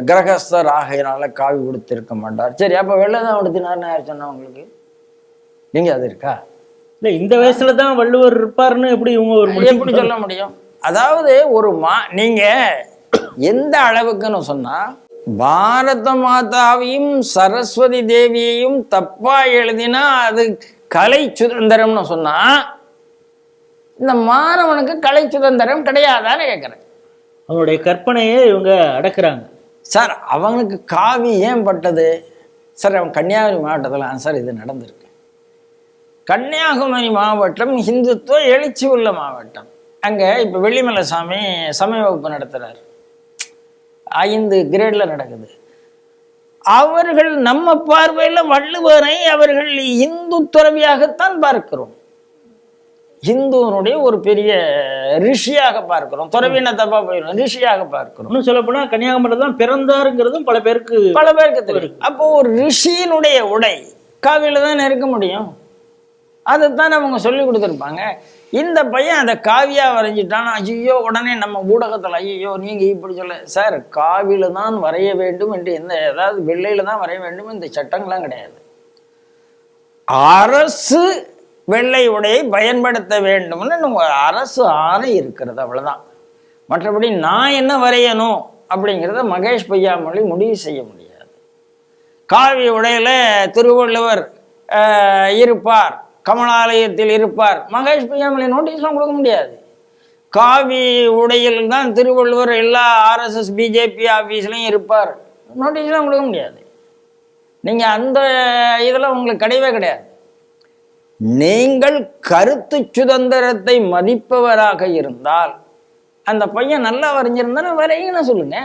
கிரகஸ்தர் ஆகையினால காவி உடுத்திருக்க மாட்டார். சரி, அப்ப வெள்ளைதான் உடுத்தினார்னு யார் சொன்னா உங்களுக்கு? நீங்க அது இருக்கா? இல்ல, இந்த வயசுலதான் வள்ளுவர் இருப்பாருன்னு எப்படி எப்படி சொல்ல முடியும்? அதாவது நீங்க எந்த அளவுக்குன்னு சொன்னா, பாரத மாதாவையும் சரஸ்வதி தேவியையும் தப்பா எழுதினா அது கலை சுதந்திரம்னு சொன்னா, இந்த மாணவனுக்கு கலை சுதந்திரம் கிடையாதான்னு கேட்கிறேன். அவங்களுடைய கற்பனையே இவங்க அடக்குறாங்க. சார், அவனுக்கு காவி ஏன் பட்டது? சார், அவன் கன்னியாகுமரி மாவட்டத்தில் சார் இது நடந்திருக்கு. கன்னியாகுமரி மாவட்டம் இந்துத்துவ எழுச்சி உள்ள மாவட்டம். அங்கே இப்போ வெள்ளிமலை சாமி சமய வகுப்பு நடத்துகிறார். 5 கிரேட்ல நடக்குது. அவர்கள் நம்ம பார்வையில் வள்ளுவரை அவர்கள் இந்து துறவியாகத்தான் பார்க்கிறோம். ஹிந்துவனுடைய ஒரு பெரிய ரிஷியாக பார்க்கிறோம். துறவின தப்பா போயிடும், ரிஷியாக பார்க்கிறோம். இன்னும் சொல்ல போனா கன்னியாகுமரியில தான் பிறந்தாருங்கிறதும் பல பேருக்கு தெரியும். அப்போ ஒரு ரிஷியினுடைய உடை காவியில தான் இருக்க முடியும். அதைத்தான் அவங்க சொல்லி கொடுத்துருப்பாங்க. இந்த பையன் அதை காவியா வரைஞ்சிட்டான். ஐயோ, உடனே நம்ம ஊடகத்தில் ஐயோ நீங்க இப்படி சொல்ல. சார், காவியில தான் வரைய வேண்டும் என்று ஏதாவது வெள்ளையில தான் வரைய வேண்டும் இந்த சட்டங்கள்லாம் கிடையாது. அரசு வெள்ளை உடையை பயன்படுத்த வேண்டும்னு அரசு ஆணை இருக்கிறது, அவ்வளவுதான். மற்றபடி நான் என்ன வரையணும் அப்படிங்கிறத மகேஷ் பொய்யாமொழி முடிவு செய்ய முடியாது. காவி உடையில திருவள்ளுவர் இருப்பார், கமலாலயத்தில் இருப்பார். மகேஷ் பொய்யாமொழி நோட்டீஸ்லாம் கொடுக்க முடியாது. காவி உடையில் தான் திருவள்ளுவர் எல்லா RSS பிஜேபி ஆஃபீஸ்லையும் இருப்பார், நோட்டீஸ்லாம் கொடுக்க முடியாது. நீங்கள் அந்த இதில் உங்களுக்கு கிடையவே கிடையாது. நீங்கள் கருத்து சுதந்திரத்தை மதிப்பவராக இருந்தால் அந்த பையன் நல்லா வரைஞ்சிருந்தானே வரையின சொல்லுங்க.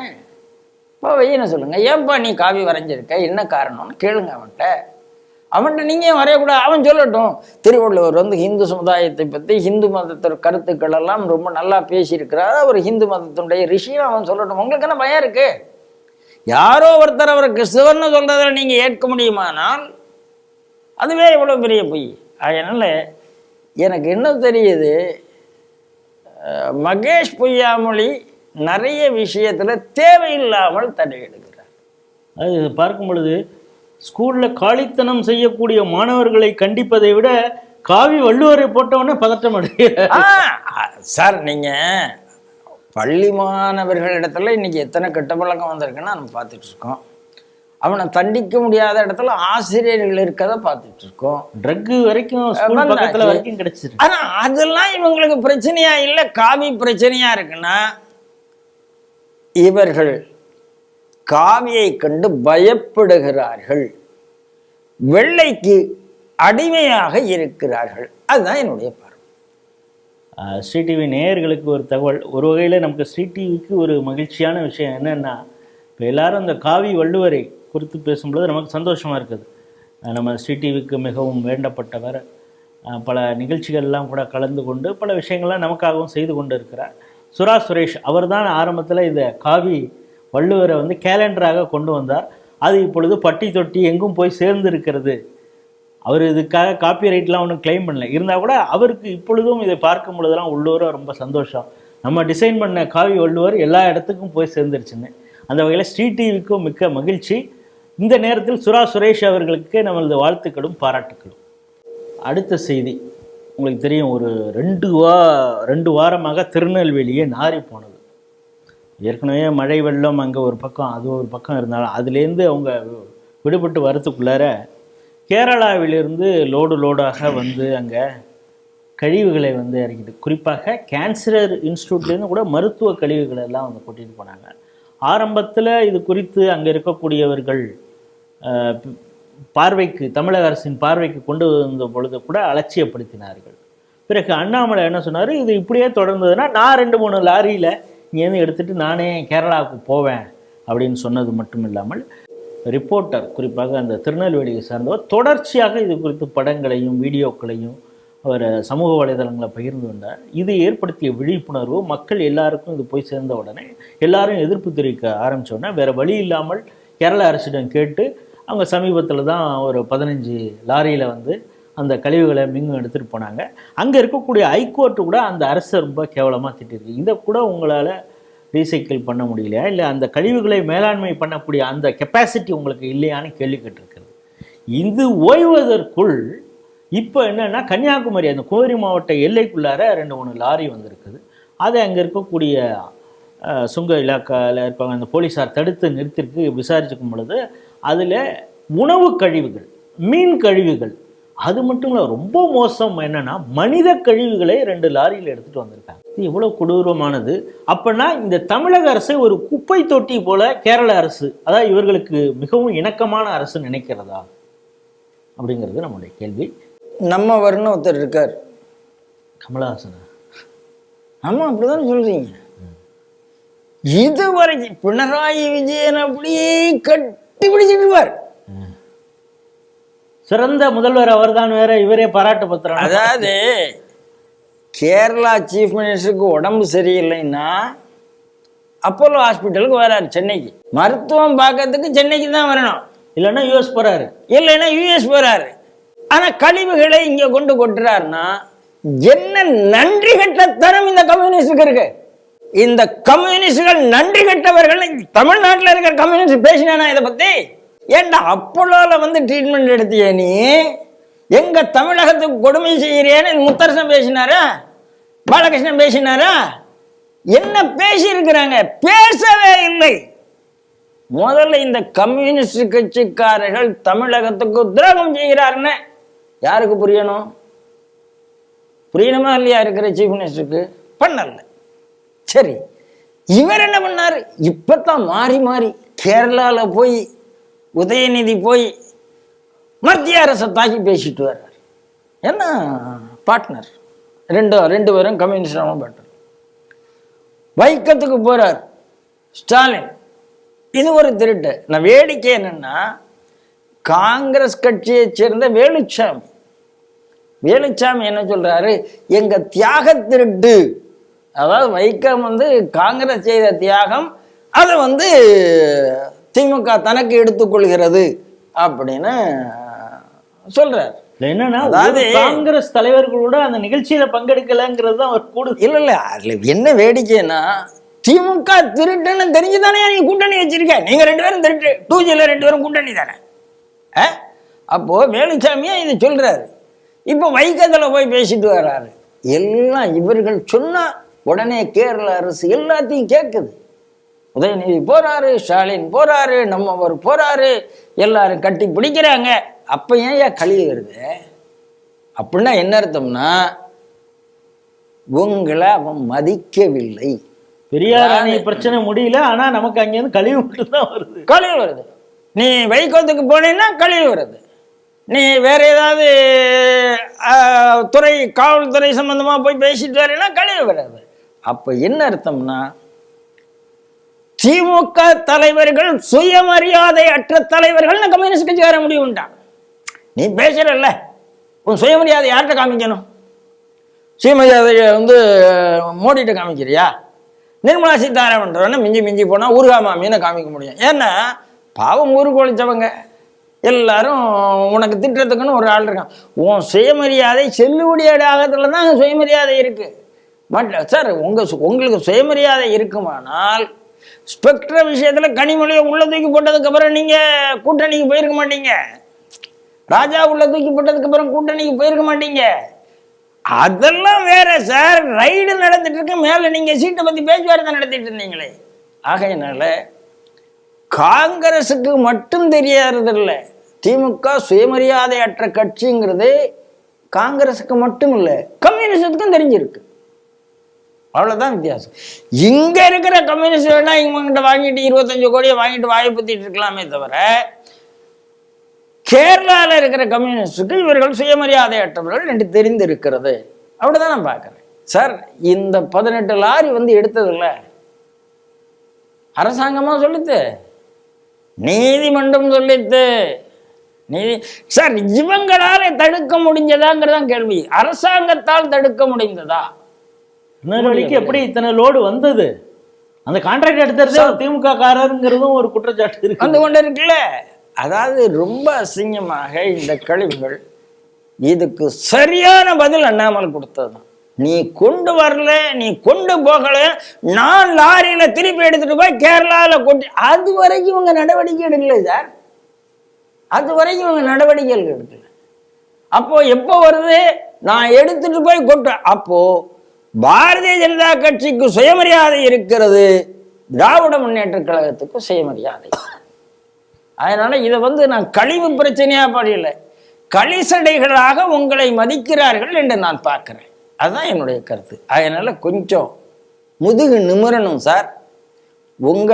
இப்போ வையின சொல்லுங்க, ஏன்பா நீ காவி வரைஞ்சிருக்க, என்ன காரணம்னு கேளுங்க அவன்கிட்ட நீங்கள் வரையக்கூடாது. அவன் சொல்லட்டும், திருவள்ளுவர் வந்து ஹிந்து சமுதாயத்தை பற்றி ஹிந்து மதத்தின் கருத்துக்கள் எல்லாம் ரொம்ப நல்லா பேசியிருக்கிறார், அவர் ஹிந்து மதத்தினுடைய ரிஷின்னு அவன் சொல்லட்டும். உங்களுக்கு என்ன பயம் இருக்கு? யாரோ ஒருத்தர் அவர் கிறிஸ்தவர்னு சொல்றதில் நீங்கள் ஏற்க முடியுமானால் அதுவே எவ்வளோ பெரிய பொய். அதனால எனக்கு என்ன தெரியுது, மகேஷ் பொய்யாமொழி நிறைய விஷயத்துல தேவையில்லாமல் தடை எடுக்கிறார். அது பார்க்கும் பொழுது ஸ்கூலில் காலித்தனம் செய்யக்கூடிய மாணவர்களை கண்டிப்பதை விட காவி வள்ளுவரை போட்டவொடனே பதட்டம் அடைகிறார். சார், நீங்கள் பள்ளி மாணவர்களிடத்துல இன்னைக்கு எத்தனை கெட்ட பழக்கம் வந்திருக்குன்னா நம்ம பார்த்துட்டு இருக்கோம். அவனை தண்டிக்க முடியாத இடத்துல ஆசிரியர்கள் இருக்கதை பார்த்துட்டு இருக்கோம். ட்ரக் வரைக்கும் பக்கத்துல வரைக்கும் கிடைச்சிருக்கு. ஆனா அதெல்லாம் இவங்களுக்கு பிரச்சனையா இல்லை, காவி பிரச்சனையா இருக்குன்னா இவர்கள் காவியை கண்டு பயப்படுகிறார்கள், வெள்ளைக்கு அடிமையாக இருக்கிறார்கள். அதுதான் என்னுடைய பார்வை. ஸ்ரீ டிவி நேயர்களுக்கு ஒரு தகவல், ஒரு வகையில் நமக்கு ஸ்ரீ டிவிக்கு ஒரு மகிழ்ச்சியான விஷயம் என்னென்னா, இப்போ எல்லாரும் அந்த காவி வள்ளுவரை குறித்து பேசும்பொழுது நமக்கு சந்தோஷமாக இருக்குது. நம்ம ஸ்ரீ டிவிக்கு மிகவும் வேண்டப்பட்டவர், பல நிகழ்ச்சிகள்லாம் கூட கலந்து கொண்டு பல விஷயங்கள்லாம் நமக்காகவும் செய்து கொண்டு இருக்கிறார் சுரா சுரேஷ். அவர் தான் ஆரம்பத்தில் இந்த காவி வள்ளுவரை வந்து கேலண்டராக கொண்டு வந்தார். அது இப்பொழுது பட்டி தொட்டி எங்கும் போய் சேர்ந்து இருக்கிறது. அவர் இதுக்காக காப்பிரைட்லாம் ஒன்றும் கிளைம் பண்ணல, இருந்தால் கூட அவருக்கு இப்பொழுதும் இதை பார்க்கும் பொழுதெல்லாம் உள்ளூராக ரொம்ப சந்தோஷம். நம்ம டிசைன் பண்ண காவி வள்ளுவர் எல்லா இடத்துக்கும் போய் சேர்ந்துருச்சுன்னு. அந்த வகையில் ஸ்ரீ டிவிக்கும் மிக்க மகிழ்ச்சி. இந்த நேரத்தில் சுரா சுரேஷ் அவர்களுக்கு நம்மளது வாழ்த்துக்களும் பாராட்டுக்களும். அடுத்த செய்தி உங்களுக்கு தெரியும், ஒரு 2 வாரமாக திருநெல்வேலியே நாரி போனது. ஏற்கனவே மழை வெள்ளம் அங்கே ஒரு பக்கம், அது ஒரு பக்கம் இருந்தாலும் அதுலேருந்து அவங்க விடுபட்டு வரத்துக்குள்ளார கேரளாவிலிருந்து லோடாக வந்து அங்கே கழிவுகளை வந்து இறக்கிட்டு, குறிப்பாக கேன்சர் இன்ஸ்டியூட்லேருந்து கூட மருத்துவ கழிவுகளை எல்லாம் வந்து கூட்டிகிட்டு போனாங்க. ஆரம்பத்தில் இது குறித்து அங்கே இருக்கக்கூடியவர்கள் பார்வைக்கு, தமிழக அரசின் பார்வைக்கு கொண்டு வந்த பொழுது கூட அலட்சியப்படுத்தினார்கள். பிறகு அண்ணாமலை என்ன சொன்னார், இது இப்படியே தொடர்ந்ததுன்னா நான் 2-3 லாரியில் இங்கேருந்து எடுத்துகிட்டு நானே கேரளாவுக்கு போவேன் அப்படின்னு சொன்னது மட்டும் இல்லாமல், ரிப்போர்ட்டர் குறிப்பாக அந்த திருநெல்வேலியை சார்ந்தவர் தொடர்ச்சியாக இது குறித்து படங்களையும் வீடியோக்களையும் அவர் சமூக வலைதளங்களை பகிர்ந்து வந்தார். இது ஏற்படுத்திய விழிப்புணர்வு மக்கள் எல்லாருக்கும் இது போய் சேர்ந்த உடனே எல்லாரும் எதிர்ப்பு தெரிவிக்க ஆரம்பித்த உடனே வேறு வழி இல்லாமல் கேரள அரசிடம் கேட்டு அவங்க சமீபத்தில் தான் ஒரு 15 லாரியில் வந்து அந்த கழிவுகளை எடுத்துகிட்டு போனாங்க. அங்கே இருக்கக்கூடிய ஹைகோர்ட்டு கூட அந்த அரசை ரொம்ப கேவலமாக திட்டிருக்கு. இதை கூட உங்களால் ரீசைக்கிள் பண்ண முடியலையா, இல்லை அந்த கழிவுகளை மேலாண்மை பண்ணக்கூடிய அந்த கெப்பாசிட்டி உங்களுக்கு இல்லையான்னு கேள்வி கேட்டிருக்கிறது. இது ஓய்வதற்குள் இப்போ என்னென்னா கன்னியாகுமரி அந்த குமரி மாவட்ட எல்லைக்குள்ளார 2-3 லாரி வந்திருக்குது. அதை அங்கே இருக்கக்கூடிய சுங்க இலாக்காவில் இருப்பாங்க அந்த போலீஸார் தடுத்து நிறுத்திருக்கு. விசாரிச்சுக்கும் பொழுது அதில் உணவு கழிவுகள், மீன் கழிவுகள், அது மட்டும் இல்லை ரொம்ப மோசம் என்னென்னா மனித கழிவுகளை 2 லாரியில் எடுத்துகிட்டு வந்திருக்காங்க. இது எவ்வளோ கொடூரமானது. அப்போனா இந்த தமிழக அரசு ஒரு குப்பை தொட்டி போல கேரள அரசு, அதாவது இவர்களுக்கு மிகவும் இணக்கமான அரசு நினைக்கிறதா அப்படிங்கிறது நம்மளுடைய கேள்வி. நம்ம வரணும் ஒருத்தர் இருக்கார், கமலஹாசன். ஆமாம், அப்படிதான் சொல்றீங்க. இதுவரைக்கும் பினராயி விஜயன் அப்படியே கட்டி பிடிச்சிட்டு சிறந்த முதல்வர் அவர் தான், வேற இவரே பாராட்டு பத்திரம். அதாவது கேரளா சீஃப் மினிஸ்டருக்கு உடம்பு சரியில்லைன்னா அப்போலோ ஹாஸ்பிட்டலுக்கு வராரு, சென்னைக்கு மருத்துவம் பார்க்கறதுக்கு சென்னைக்கு தான் வரணும், இல்லைன்னா யூஎஸ் போறாரு, இல்லைன்னா யூஎஸ் போறாரு. ஆனா கழிவுகளை இங்க கொண்டு கொட்டுறாருன்னா என்ன நன்றி கட்ட தரம் இந்த கம்யூனிஸ்டுக்கு இருக்கு. இந்த கம்யூனிஸ்டுகள் நன்றி கட்டவர்கள். தமிழ்நாட்டில் இருக்கிற கம்யூனிஸ்ட் பேசினா இதை பத்தி, ஏண்டா அப்போலோல வந்து ட்ரீட்மெண்ட் எடுத்திய நீ எங்க தமிழகத்துக்கு கொடுமை செய்யறியேன்னு முத்தரசன் பேசினாரா, பாலகிருஷ்ணன் பேசினாரா, என்ன பேசி இருக்கிறாங்க? பேசவே இல்லை. முதல்ல இந்த கம்யூனிஸ்ட் கட்சிக்காரர்கள் தமிழகத்துக்கு துரோகம் செய்கிறாருன்னு யாருக்கு புரியணும்? புரியணுமா இல்லையா இருக்கிற சீஃப் மினிஸ்டருக்கு? பண்ணல. சரி, இவர் என்ன பண்ணாரு? இப்பதான் மாறி மாறி கேரளால போய் உதயநிதி போய் மத்திய அரசை தாக்கி பேசிட்டு வர்றார். என்ன பார்ட்னர், ரெண்டு பேரும் கம்யூனிஸ்ட் பார்ட்னர். வைக்கத்துக்கு போறார் ஸ்டாலின். இது ஒரு திருட்டு. நான் வேடிக்கை என்னன்னா, காங்கிரஸ் கட்சியை சேர்ந்த வேலுச்சாமி என்ன சொல்றாரு? எங்க தியாக திருட்டு, அதாவது வைக்கம் காங்கிரஸ் செய்த தியாகம், அதை திமுக தனக்கு எடுத்துக்கொள்கிறது அப்படின்னு சொல்றாரு. என்னன்னா, அதாவது காங்கிரஸ் தலைவர்களோட அந்த நிகழ்ச்சியில பங்கெடுக்கலங்கிறது தான் அவர் கூட. இல்ல அதுல என்ன வேடிக்கைன்னா, திமுக திருட்டுன்னு தெரிஞ்சுதானே நீங்க கூட்டணி வச்சிருக்க. நீங்க 2 பேரும் திருட்டு, 2Gல 2 பேரும் கூட்டணி தானே. அப்போ வேலுச்சாமியா இதை சொல்றாரு. இப்ப வைக்கத்துல போய் பேசிட்டு வர்றாரு. எல்லாம் இவர்கள் சொன்னா உடனே கேரள அரசு எல்லாத்தையும் கேட்குது. உதயநிதி போறாரு, ஸ்டாலின் போறாரு, நம்மவர் போறாரு, எல்லாரும் கட்டி பிடிக்கிறாங்க. அப்ப ஏன் கழிவு வருது? அப்படின்னா என்ன அர்த்தம்னா, உங்களை அவன் மதிக்கவில்லை. பெரியார் அணை பிரச்சனை முடியல, ஆனா நமக்கு அங்கேருந்து கழிவு மட்டும்தான் வருது. கழிவு வருது. நீ வைகோத்துக்கு போனீங்கன்னா கழிவு வருது. நீ வேற ஏதாவது துறை, காவல்துறை சம்பந்தமா போய் பேசிட்டு வரீங்கன்னா கழிவு வராது. அப்ப என்ன அர்த்தம்னா, திமுக தலைவர்கள் சுயமரியாதை அற்ற தலைவர்கள் கம்யூனிஸ்ட் கட்சிக்கார முடிவுண்டான். நீ பேசுறல்ல, உன் சுயமரியாதை யார்கிட்ட காமிக்கணும்? சுயமரியாதையை மோடிட்ட காமிக்கிறியா? நிர்மலா சீதாராமன் மிஞ்சி போனா ஊர்காமா மீனை காமிக்க முடியும். ஏன்னா பாவம் ஊருக்கு ஒழிச்சவங்க எல்லாரும் உனக்கு திட்டத்துக்குன்னு ஒரு ஆள் இருக்கான். உன் சுயமரியாதை செல்லுபடியாகத்துல தான் சுயமரியாதை இருக்கு. பட் சார், உங்களுக்கு சுயமரியாதை இருக்குமானால் ஸ்பெக்ட்ர விஷயத்துல கனிமொழியை உள்ள தூக்கி போட்டதுக்கு அப்புறம் நீங்க கூட்டணிக்கு போயிருக்க மாட்டீங்க. ராஜா உள்ள தூக்கி போட்டதுக்கு அப்புறம் கூட்டணிக்கு போயிருக்க மாட்டீங்க. அதெல்லாம் வேற சார். ரைடு நடந்துட்டு இருக்கு, மேல நீங்க சீட்டை பத்தி பேச்சுவார்த்தை நடத்திட்டு இருந்தீங்களே. ஆகையினால காங்கிரஸுக்கு மட்டும் தெரியாதது இல்லை, திமுக சுயமரியாதை அற்ற கட்சிங்கிறது காங்கிரஸுக்கு மட்டும் இல்லை, கம்யூனிஸ்டுக்கும் தெரிஞ்சிருக்கு. அவ்வளவுதான் வித்தியாசம். இங்க இருக்கிற கம்யூனிஸ்ட் வேணா இவங்கிட்ட வாங்கிட்டு 25 கோடியை வாங்கிட்டு வாயை பத்திட்டு இருக்கலாமே தவிர, கேரளால இருக்கிற கம்யூனிஸ்டுக்கு இவர்கள் சுயமரியாதை அற்றவர்கள் என்று தெரிந்து இருக்கிறது. அப்படிதான் நான் பாக்குறேன் சார். இந்த 18 லாரி எடுத்தது இல்ல, அரசாங்கமா சொல்லித்து, நீதிமன்றம் சொல்லித்து. சார், இவங்களால தடுக்க முடிஞ்சதாங்கிறதான் கேள்வி. அரசாங்கத்தால் தடுக்க முடிந்ததா? எப்படி இத்தனை லோடு வந்தது? அந்த கான்ட்ராக்ட் எடுத்தது திமுக காரருங்கிறதும் ஒரு குற்றச்சாட்டு இருக்கு, வந்து கொண்டு இருக்குல்ல. அதாவது ரொம்ப அசிங்கமாக இந்த கழிவுகள், இதுக்கு சரியான பதில் அண்ணாமலை கொடுத்ததுதான். நீ கொண்டு வரல, நீ கொண்டு போகல, நான் லாரியில திருப்பி எடுத்துட்டு போய் கேரளால கொண்டு, அது வரைக்கும் இவங்க நடவடிக்கை எடுக்கல சார். அது வரைக்கும் இவங்க நடவடிக்கைகள் எடுக்கல. அப்போ எப்போ வருது? நான் எடுத்துட்டு போய் கொட்ட. அப்போ பாரதிய ஜனதா கட்சிக்கு சுயமரியாதை இருக்கிறது, திராவிட முன்னேற்ற கழகத்துக்கு சுயமரியாதை. அதனால இதை நான் கழிவு பிரச்சனையா பாடல, களிசடைகளாக உங்களை மதிக்கிறார்கள் என்று நான் பார்க்கிறேன். அதுதான் என்னுடைய கருத்து. அதனால கொஞ்சம் முதுகு நிமிரணும் சார். உங்க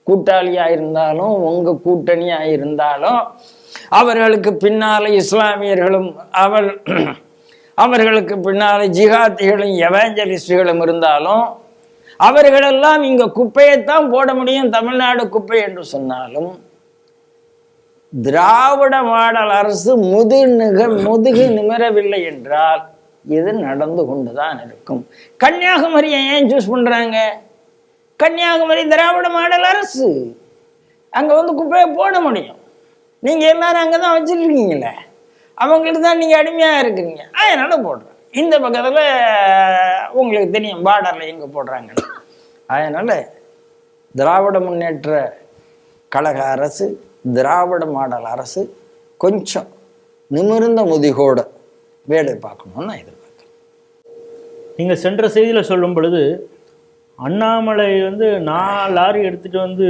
கூட்டாளியா இருந்தாலும் உங்க கூட்டணியா இருந்தாலும் அவர்களுக்கு பின்னால இஸ்லாமியர்களும் அவர்களுக்கு பின்னால ஜிஹாத்திகளும் எவாஞ்சலிஸ்டுகளும் இருந்தாலும் அவர்களெல்லாம் இங்க குப்பையைத்தான் போட முடியும், தமிழ்நாடு குப்பை என்று சொன்னாலும் திராவிட மாடல் அரசு முதுகு நிமிரவில்லை என்றால் இது நடந்து கொண்டுதான் இருக்கும். கன்னியாகுமரியை ஏன் சூஸ் பண்றாங்க? கன்னியாகுமரி திராவிட மாடல் அரசு, அங்க குப்பையை போட முடியும். நீங்க எல்லாரும் அங்கதான் வச்சிருக்கீங்களே, அவங்களுக்கு தான் நீங்க அடிமையா இருக்கிறீங்க, அதனால போடுறேன். இந்த பக்கத்துல உங்களுக்கு தெரியும் பார்டர்ல எங்க போடுறாங்க. அதனால திராவிட முன்னேற்ற கழக அரசு, திராவிட மாடல் அரசு கொஞ்சம் நிமிர்ந்த முதிகோட வேலை பார்க்கணும்னு நான் எதிர்பார்க்கிறேன். நீங்கள் சென்ற செய்தியில் சொல்லும் பொழுது அண்ணாமலை வந்து நான் லாரி எடுத்துகிட்டு வந்து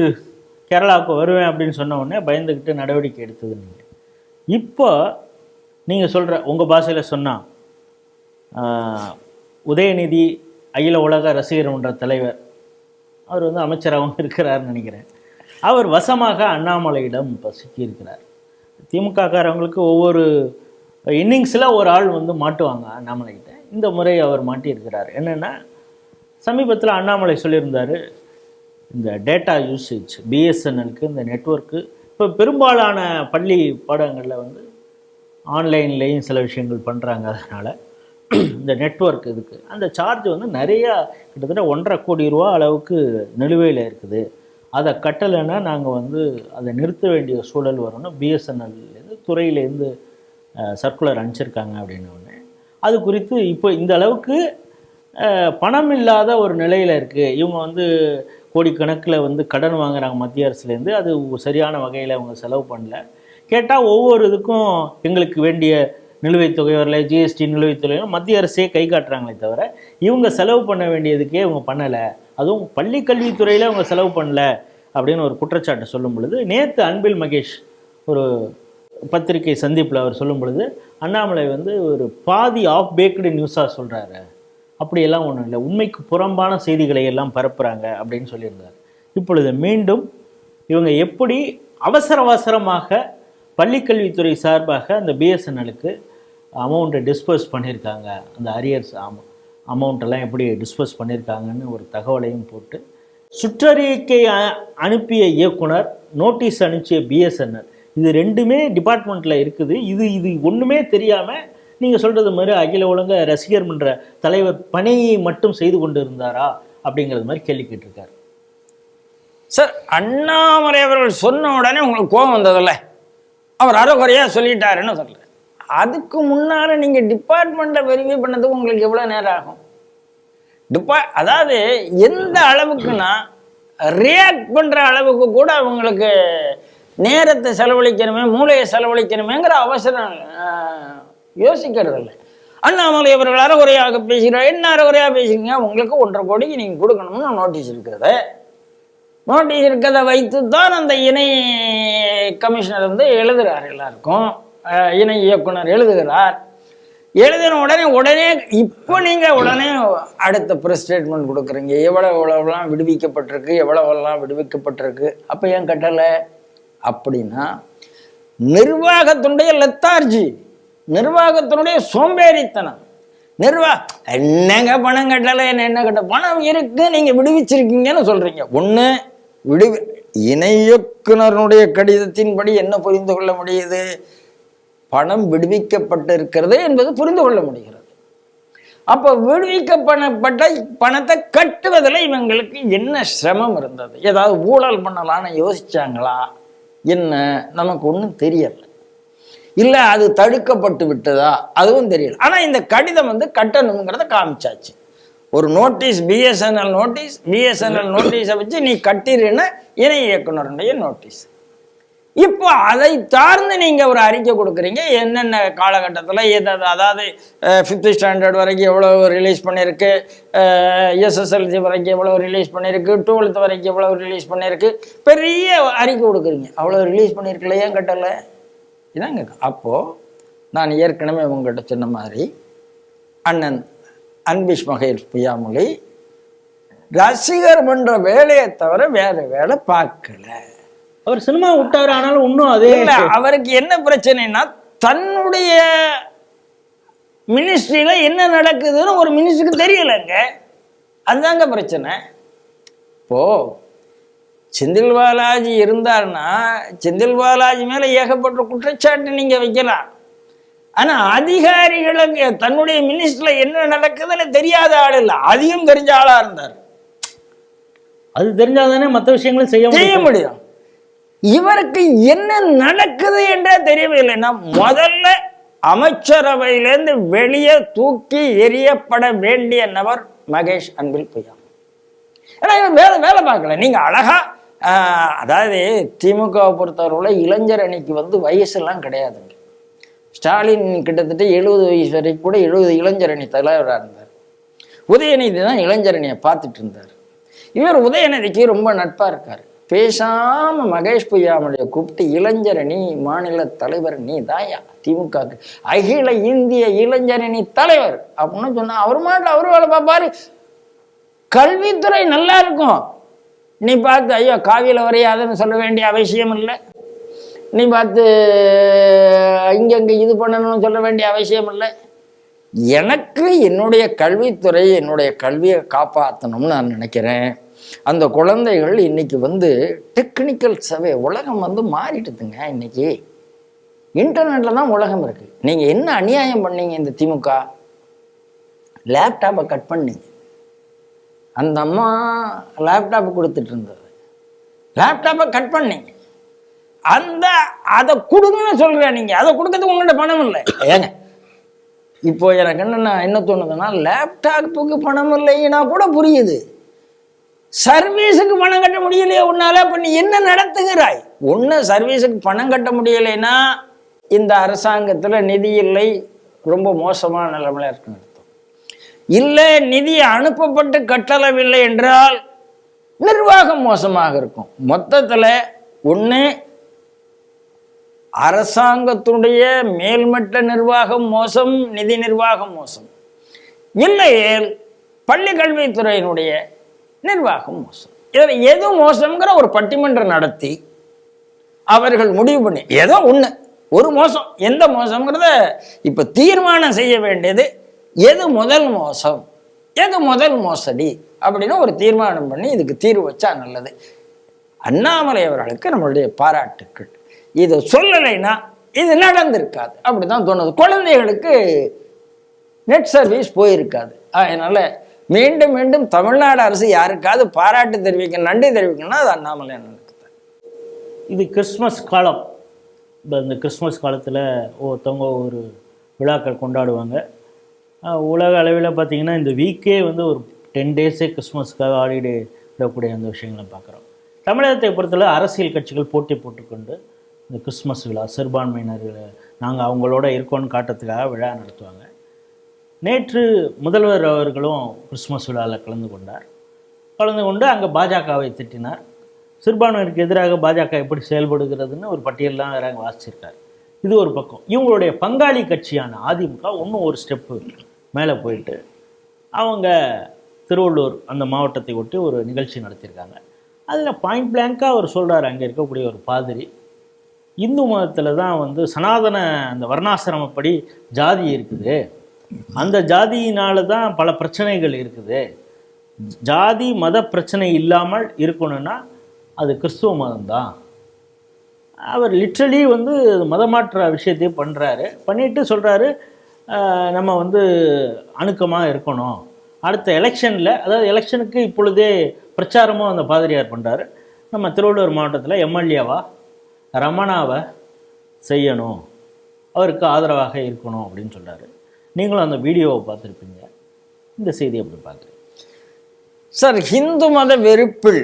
கேரளாவுக்கு வருவேன் அப்படின்னு சொன்ன உடனே பயந்துக்கிட்டு நடவடிக்கை எடுத்தது நீங்கள். இப்போ நீங்கள் சொல்கிற உங்கள் பாஷையில் சொன்னால் உதயநிதி அகில உலக ரசிகர் மன்ற தலைவர், அவர் வந்து அமைச்சராகவும் இருக்கிறார்னு நினைக்கிறேன். அவர் வசமாக அண்ணாமலையிடம் இப்போ சிக்கியிருக்கிறார். திமுககாரவங்களுக்கு ஒவ்வொரு இன்னிங்ஸில் ஒரு ஆள் வந்து மாட்டுவாங்க அண்ணாமலைகிட்ட. இந்த முறை அவர் மாட்டியிருக்கிறார். என்னென்னா, சமீபத்தில் அண்ணாமலை சொல்லியிருந்தார், இந்த டேட்டா யூசேஜ் பிஎஸ்என்எலுக்கு இந்த நெட்வொர்க்கு இப்போ பெரும்பாலான பள்ளி பாடங்களில் வந்து ஆன்லைன்லேயும் சில விஷயங்கள் பண்ணுறாங்க. அதனால் இந்த நெட்வொர்க் இதுக்கு அந்த சார்ஜ் வந்து நிறையா கிட்டத்தட்ட 1.5 கோடி ரூபா அளவுக்கு நிலுவையில் இருக்குது. அதை கட்டலைன்னா நாங்கள் வந்து அதை நிறுத்த வேண்டிய சூழல் வரும்னு பிஎஸ்என்எல்லேருந்து துறையிலேருந்து சர்க்குலர் அனுப்பிச்சிருக்காங்க அப்படின்னோடனே, அது குறித்து இப்போ இந்த அளவுக்கு பணம் இல்லாத ஒரு நிலையில் இருக்குது. இவங்க வந்து கோடிக்கணக்கில் வந்து கடன் வாங்குறாங்க மத்திய அரசுலேருந்து. அது சரியான வகையில் அவங்க செலவு பண்ணல. கேட்டால் ஒவ்வொரு இதுக்கும் எங்களுக்கு வேண்டிய நிலுவைத் தொகை வரல, ஜிஎஸ்டி நிலுவைத் தொகையும் மத்திய அரசே கை காட்டுறாங்களே தவிர இவங்க செலவு பண்ண வேண்டியதுக்கே இவங்க பண்ணலை. அதுவும் பள்ளி கல்வித்துறையில் அவங்க செலவு பண்ணலை அப்படின்னு ஒரு குற்றச்சாட்டை சொல்லும் பொழுது, நேற்று அன்பில் மகேஷ் ஒரு பத்திரிகை சந்திப்பில் அவர் சொல்லும் பொழுது, அண்ணாமலை வந்து ஒரு பாதி ஆஃப் பேக்டு நியூஸாக சொல்கிறாரு, அப்படியெல்லாம் ஒன்றும் இல்லை, உண்மைக்கு புறம்பான செய்திகளை எல்லாம் பரப்புகிறாங்க அப்படின்னு சொல்லியிருந்தார். இப்பொழுது மீண்டும் இவங்க எப்படி அவசரமாக பள்ளிக்கல்வித்துறை சார்பாக அந்த பிஎஸ்என்எலுக்கு அமௌண்ட்டை டிஸ்பர்ஸ் பண்ணியிருக்காங்க, அந்த அரியர்ஸ் அமௌண்ட்டெல்லாம் எப்படி டிஸ்பர்ஸ் பண்ணியிருக்காங்கன்னு ஒரு தகவலையும் போட்டு, சுற்றறிக்கை அனுப்பிய இயக்குனர், நோட்டீஸ் அனுப்பிய பிஎஸ்என்எல், இது ரெண்டுமே டிபார்ட்மெண்ட்டில் இருக்குது. இது ஒன்றுமே தெரியாமல் நீங்கள் சொல்கிறது மாதிரி அகில உலக ரசிகர் மன்ற தலைவர் பணியை மட்டும் செய்து கொண்டு இருந்தாரா அப்படிங்கிறது மாதிரி கேள்வி கேட்டிருக்காரு. சார், அண்ணாமலை அவர்கள் சொன்ன உடனே உங்களுக்கு கோபம் வந்ததில்ல, அவர் அரைகுறையாக சொல்லிட்டாருன்னு சொல்கிறேன். அதுக்கு முன்னால் நீங்கள் டிபார்ட்மெண்ட்டை வெரிஃபை பண்ணதுக்கு உங்களுக்கு எவ்வளோ நேரம் ஆகும்? அதாவது எந்த அளவுக்குன்னா ரியாக்ட் பண்ணுற அளவுக்கு கூட அவங்களுக்கு நேரத்தை செலவழிக்கணுமே, மூளையை செலவழிக்கணுமேங்கிற அவசரம் யோசிக்கிறது இல்லை. அண்ணாமலை அவர்கள் அரைகுறையாக பேசுகிறார். என்ன அரைகுறையாக பேசுறீங்க? உங்களுக்கு 1.5 கோடிக்கு நீங்கள் கொடுக்கணும்னு நோட்டீஸ் இருக்கிறத வைத்து தான் அந்த இணை கமிஷனர் வந்து எழுதுகிறார். எல்லாருக்கும் இணை இயக்குனர் எழுதுகிறார். எழுதின உடனே இப்போ நீங்கள் உடனே அடுத்த ப்ரெஸ் ஸ்டேட்மெண்ட் கொடுக்குறீங்க. எவ்வளோலாம் விடுவிக்கப்பட்டிருக்கு, எவ்வளோவெல்லாம் விடுவிக்கப்பட்டிருக்கு. அப்போ ஏன் கட்டலை அப்படின்னா நிர்வாகத்தினுடைய லெத்தார்ஜி, நிர்வாகத்தினுடைய சோம்பேறித்தனம். என்னங்க பணம் கட்டலை, என்ன கட்ட பணம் இருக்கு, நீங்கள் விடுவிச்சிருக்கீங்கன்னு சொல்கிறீங்க. ஒன்று இணை இயக்குனருடைய கடிதத்தின்படி என்ன புரிந்து கொள்ள முடியுது? பணம் விடுவிக்கப்பட்டிருக்கிறது என்பது புரிந்து கொள்ள முடிகிறது. அப்போ விடுவிக்கப்பட்ட பணத்தை கட்டுவதில் இவங்களுக்கு என்ன சிரமம் இருந்தது? ஏதாவது ஊழல் பண்ணலான்னு யோசிச்சாங்களா? என்ன நமக்கு ஒன்றும் தெரியல. இல்லை அது தடுக்கப்பட்டு விட்டதா? அதுவும் தெரியல. ஆனால் இந்த கடிதம் வந்து கட்டணுங்கிறத காமிச்சாச்சு. ஒரு நோட்டீஸ், பிஎஸ்என்எல் நோட்டீஸை வச்சு நீ கட்டிருன்னு இணை இயக்குனருடைய நோட்டீஸ். இப்போ அதை சார்ந்து நீங்கள் ஒரு அறிக்கை கொடுக்குறீங்க. என்னென்ன காலகட்டத்தில் அதாவது 5th ஸ்டாண்டர்ட் வரைக்கும் எவ்வளோ ரிலீஸ் பண்ணியிருக்கு, எஸ்எஸ்எல்சி வரைக்கும் எவ்வளோ ரிலீஸ் பண்ணியிருக்கு, 12th வரைக்கும் எவ்வளோ ரிலீஸ் பண்ணியிருக்கு, பெரிய அறிக்கை கொடுக்குறீங்க. அவ்வளோ ரிலீஸ் பண்ணியிருக்கல, ஏன் கட்டலை? இதாங்க. அப்போது நான் ஏற்கனவே உங்கள்கிட்ட சொன்ன மாதிரி அண்ணன் அன்பில் மகேஷ் பொய்யாமொழி ரசிகர் மன்ற வேலையை தவிர வேற வேலை பார்க்கல. அவர் சினிமா விட்டாரு, ஆனாலும் இன்னும் அதே அவருக்கு என்ன பிரச்சனைனா, தன்னுடைய மினிஸ்ட்ரியில என்ன நடக்குதுன்னு ஒரு மினிஸ்டருக்கு தெரியலங்க. அதுதாங்க பிரச்சனை. இப்போ செந்தில் பாலாஜி இருந்தார்னா செந்தில் பாலாஜி மேல ஏகப்பட்ட குற்றச்சாட்டு நீங்க வைக்கலாம். ஆனா அதிகாரிகளுக்கு தன்னுடைய மினிஸ்ட்ரியில என்ன நடக்குதுன்னு தெரியாத ஆள் இல்லை, அதையும் தெரிஞ்ச ஆளா இருந்தார். அது தெரிஞ்சாதானே மற்ற விஷயங்களும் செய்ய முடியும். இவருக்கு என்ன நடக்குது என்றே தெரியவில்லைன்னா முதல்ல அமைச்சரவையிலிருந்து வெளியே தூக்கி எறியப்பட வேண்டிய நபர் மகேஷ் அன்பில் பொய்யாமொழி. ஏன்னா இவர் வேலை பார்க்கல. நீங்க அழகா அதாவது திமுகவை பொறுத்தவரை இளைஞர் அணிக்கு வந்து வயசுலாம் கிடையாதுங்க. ஸ்டாலின் கிட்டத்தட்ட 70 வயசு வரைக்கும் கூட 70 இளைஞர் அணி தலைவராக இருந்தார். உதயநிதி தான் இளைஞர் அணியை பார்த்துட்டு இருந்தார். இவர் உதயநிதிக்கு ரொம்ப நட்பா இருக்காரு. பேசாம மகேஷ் பொய்யாமலையை கூப்பிட்டு இளைஞரணி மாநில தலைவர் நீ தாயா, திமுக அகில இந்திய இளைஞரணி தலைவர் அப்படின்னு சொன்னா அவர் மாட்டில் அவரு வேலை பார்ப்பாரு. கல்வித்துறை நல்லா இருக்கும். நீ பார்த்து ஐயோ காவியில வரையாதுன்னு சொல்ல வேண்டிய அவசியம் இல்லை. நீ பார்த்து இங்கங்க இது பண்ணணும்னு சொல்ல வேண்டிய அவசியம் இல்லை. எனக்கு என்னுடைய கல்வித்துறை என்னுடைய கல்வியை காப்பாற்றணும்னு நான் நினைக்கிறேன். அந்த குழந்தைகள் இன்னைக்கு டெக்னிக்கல் சர்வே உலகம் மாறிட்டுதுங்க. இன்னைக்கு இன்டர்நெட்ல தான் உலகம் இருக்கு. நீங்க என்ன அநியாயம் பண்ணீங்க இந்த திமுக? லேப்டாப்பை கட் பண்ணீங்க. அந்த அம்மா லேப்டாப்பை கொடுத்துட்டு இருந்தது, லேப்டாப்பை கட் பண்ணீங்க. அதை கொடுங்கன்னு சொல்றேன். நீங்க அதை கொடுக்கறதுக்கு உங்கள்கிட்ட பணம் இல்லை. ஏங்க இப்போ எனக்கு என்ன தோணுதுன்னா, லேப்டாப்புக்கு பணம் இல்லைன்னா கூட புரியுது, சர்வீஸுக்கு பணம் கட்ட முடியலையே உன்னால. அப்ப நீ என்ன நடத்துகிறாய்? ஒண்ணு சர்வீஸுக்கு பணம் கட்ட முடியலைன்னா இந்த அரசாங்கத்துல நிதி இல்லை, ரொம்ப மோசமான நிலைமையில இருக்குன்னு அர்த்தம். இல்லை நிதி அனுப்பப்பட்டு கட்டளவில்லை என்றால் நிர்வாகம் மோசமாக இருக்கும். மொத்தத்துல ஒண்ணு அரசாங்கத்துடைய மேல்மட்ட நிர்வாகம் மோசம், நிதி நிர்வாகம் மோசம். இல்லையே பள்ளி கல்வித்துறையினுடைய நிர்வாகம் மோசம். இதில் எது மோசம்ங்கிற ஒரு பட்டிமன்றம் நடத்தி அவர்கள் முடிவு பண்ணி ஏதோ ஒரு மோசம், எந்த மோசம்ங்கிறத இப்ப தீர்மானம் செய்ய வேண்டியது. எது முதல் மோசம், எது முதல் மோசடி அப்படின்னு ஒரு தீர்மானம் பண்ணி இதுக்கு தீர்வு வச்சா நல்லது. அண்ணாமலை அவர்களுக்கு நம்மளுடைய பாராட்டுக்கள். இதை சொல்லலைன்னா இது நடந்திருக்காது, அப்படிதான் தோணுது. குழந்தைகளுக்கு நெட் சர்வீஸ் போயிருக்காது. அதனால மீண்டும் மீண்டும் தமிழ்நாடு அரசு யாருக்காவது பாராட்டு தெரிவிக்க, நன்றி தெரிவிக்கணும்னா அது அண்ணாமலை அண்ணனுக்கு தான். இது கிறிஸ்மஸ் காலம். இப்போ இந்த கிறிஸ்மஸ் காலத்தில் ஒருத்தவங்க ஒரு விழாக்கள் கொண்டாடுவாங்க. உலக அளவில் பார்த்திங்கன்னா இந்த வீக்கே ஒரு 10 டேஸே கிறிஸ்மஸ்க்காக ஹாலிடே விடக்கூடிய அந்த விஷயங்களை பார்க்குறோம். தமிழகத்தை பொறுத்தவரை அரசியல் கட்சிகள் போட்டி போட்டுக்கொண்டு இந்த கிறிஸ்மஸ் விழா சிறுபான்மையினர்கள் நாங்கள் அவங்களோட இருக்கோன்னு காட்டுறதுக்காக விழா நடத்துவாங்க. நேற்று முதல்வர் அவர்களும் கிறிஸ்மஸ் விழாவில் கலந்து கொண்டு அங்கே பாஜகவை திட்டினார். சிறுபான்மையினருக்கு எதிராக பாஜக எப்படி செயல்படுகிறதுன்னு ஒரு பட்டியலாம் வேற வாசிச்சிருக்கார். இது ஒரு பக்கம். இவங்களுடைய பங்காளி கட்சியான அதிமுக இன்னும் ஒரு ஸ்டெப்பு மேலே போயிட்டு அவங்க திருவள்ளூர் அந்த மாவட்டத்தை ஒட்டி ஒரு நிகழ்ச்சி நடத்தியிருக்காங்க. அதில் பாயிண்ட் பிளாங்காக அவர் சொல்கிறார், அங்கே இருக்கக்கூடிய ஒரு பாதிரி, இந்து மதத்தில் தான் சனாதன அந்த வர்ணாசிரமப்படி ஜாதி இருக்குது, அந்த ஜாதியினால தான் பல பிரச்சனைகள் இருக்குது, ஜாதி மத பிரச்சனை இல்லாமல் இருக்கணும்னா அது கிறிஸ்துவ மதம்தான். அவர் லிட்ரலி மதமாற்ற விஷயத்தையே பண்ணுறாரு. பண்ணிட்டு சொல்கிறாரு நம்ம அணுக்கமாக இருக்கணும். அடுத்த எலெக்ஷனில், அதாவது எலெக்ஷனுக்கு இப்பொழுதே பிரச்சாரமும் அந்த பாதிரியார் பண்ணுறாரு. நம்ம திருவள்ளூர் மாவட்டத்தில் எம்எல்ஏவா ரமணாவை செய்யணும், அவருக்கு ஆதரவாக இருக்கணும் அப்படின்னு சொல்கிறாரு. நீங்களும் அந்த வீடியோவை பார்த்துருப்பீங்க. இந்த செய்தி எப்படி பார்க்குறீங்க சார்? ஹிந்து மத வெறுப்பில்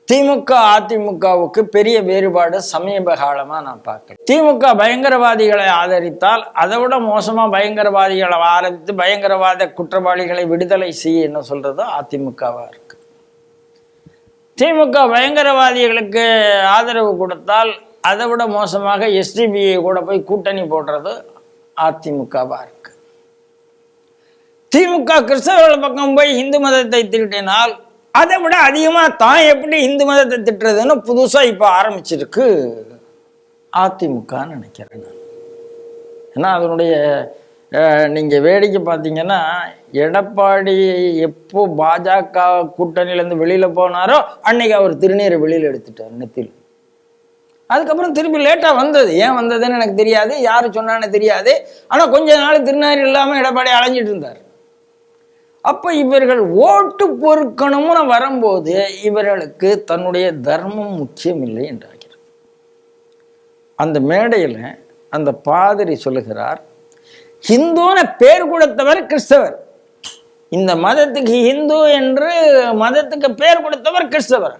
திமுக அதிமுகவுக்கு பெரிய வேறுபாடு சமீப காலமாக நான் பார்க்குறேன். திமுக பயங்கரவாதிகளை ஆதரித்தால் அதை விட மோசமாக பயங்கரவாதிகளை ஆதரித்து பயங்கரவாத குற்றவாளிகளை விடுதலை செய்ய என்ன சொல்கிறதோ அதிமுகவாக இருக்கு. திமுக பயங்கரவாதிகளுக்கு ஆதரவு கொடுத்தால் அதை விட மோசமாக எஸ்டிபிஐ கூட போய் கூட்டணி போடுறது அதிமுகவாக இருக்கு. திமுக கிறிஸ்தவர்கள் பக்கம் போய் இந்து மதத்தை திட்டினால் அதை விட அதிகமாக தான் எப்படி இந்து மதத்தை திட்டுறதுன்னு புதுசாக இப்போ ஆரம்பிச்சிருக்கு அதிமுகன்னு நினைக்கிறேன் நான். ஏன்னா அதனுடைய நீங்கள் வேடிக்கை பார்த்தீங்கன்னா, எடப்பாடி எப்போ பாஜக கூட்டணியிலேருந்து வெளியில் போனாரோ அன்னைக்கு அவர் திருநீரை வெளியில் எடுத்துட்டார் நெத்தியில். அதுக்கப்புறம் திருப்பி லேட்டாக வந்தது. ஏன் வந்ததுன்னு எனக்கு தெரியாது, யார் சொன்னான்னு தெரியாது. ஆனால் கொஞ்ச நாள் திருநீர் இல்லாமல் எடப்பாடி அலைஞ்சிட்டு இருந்தார். அப்போ இவர்கள் ஓட்டு பொறுக்கணும்னு வரும்போது இவர்களுக்கு தன்னுடைய தர்மம் முக்கியம் இல்லை என்றாகிறது. அந்த மேடையில் அந்த பாதிரி சொல்லுகிறார், ஹிந்துன்னு பேர் கொடுத்தவர் கிறிஸ்தவர், இந்த மதத்துக்கு ஹிந்து என்று மதத்துக்கு பேர் கொடுத்தவர் கிறிஸ்தவர்.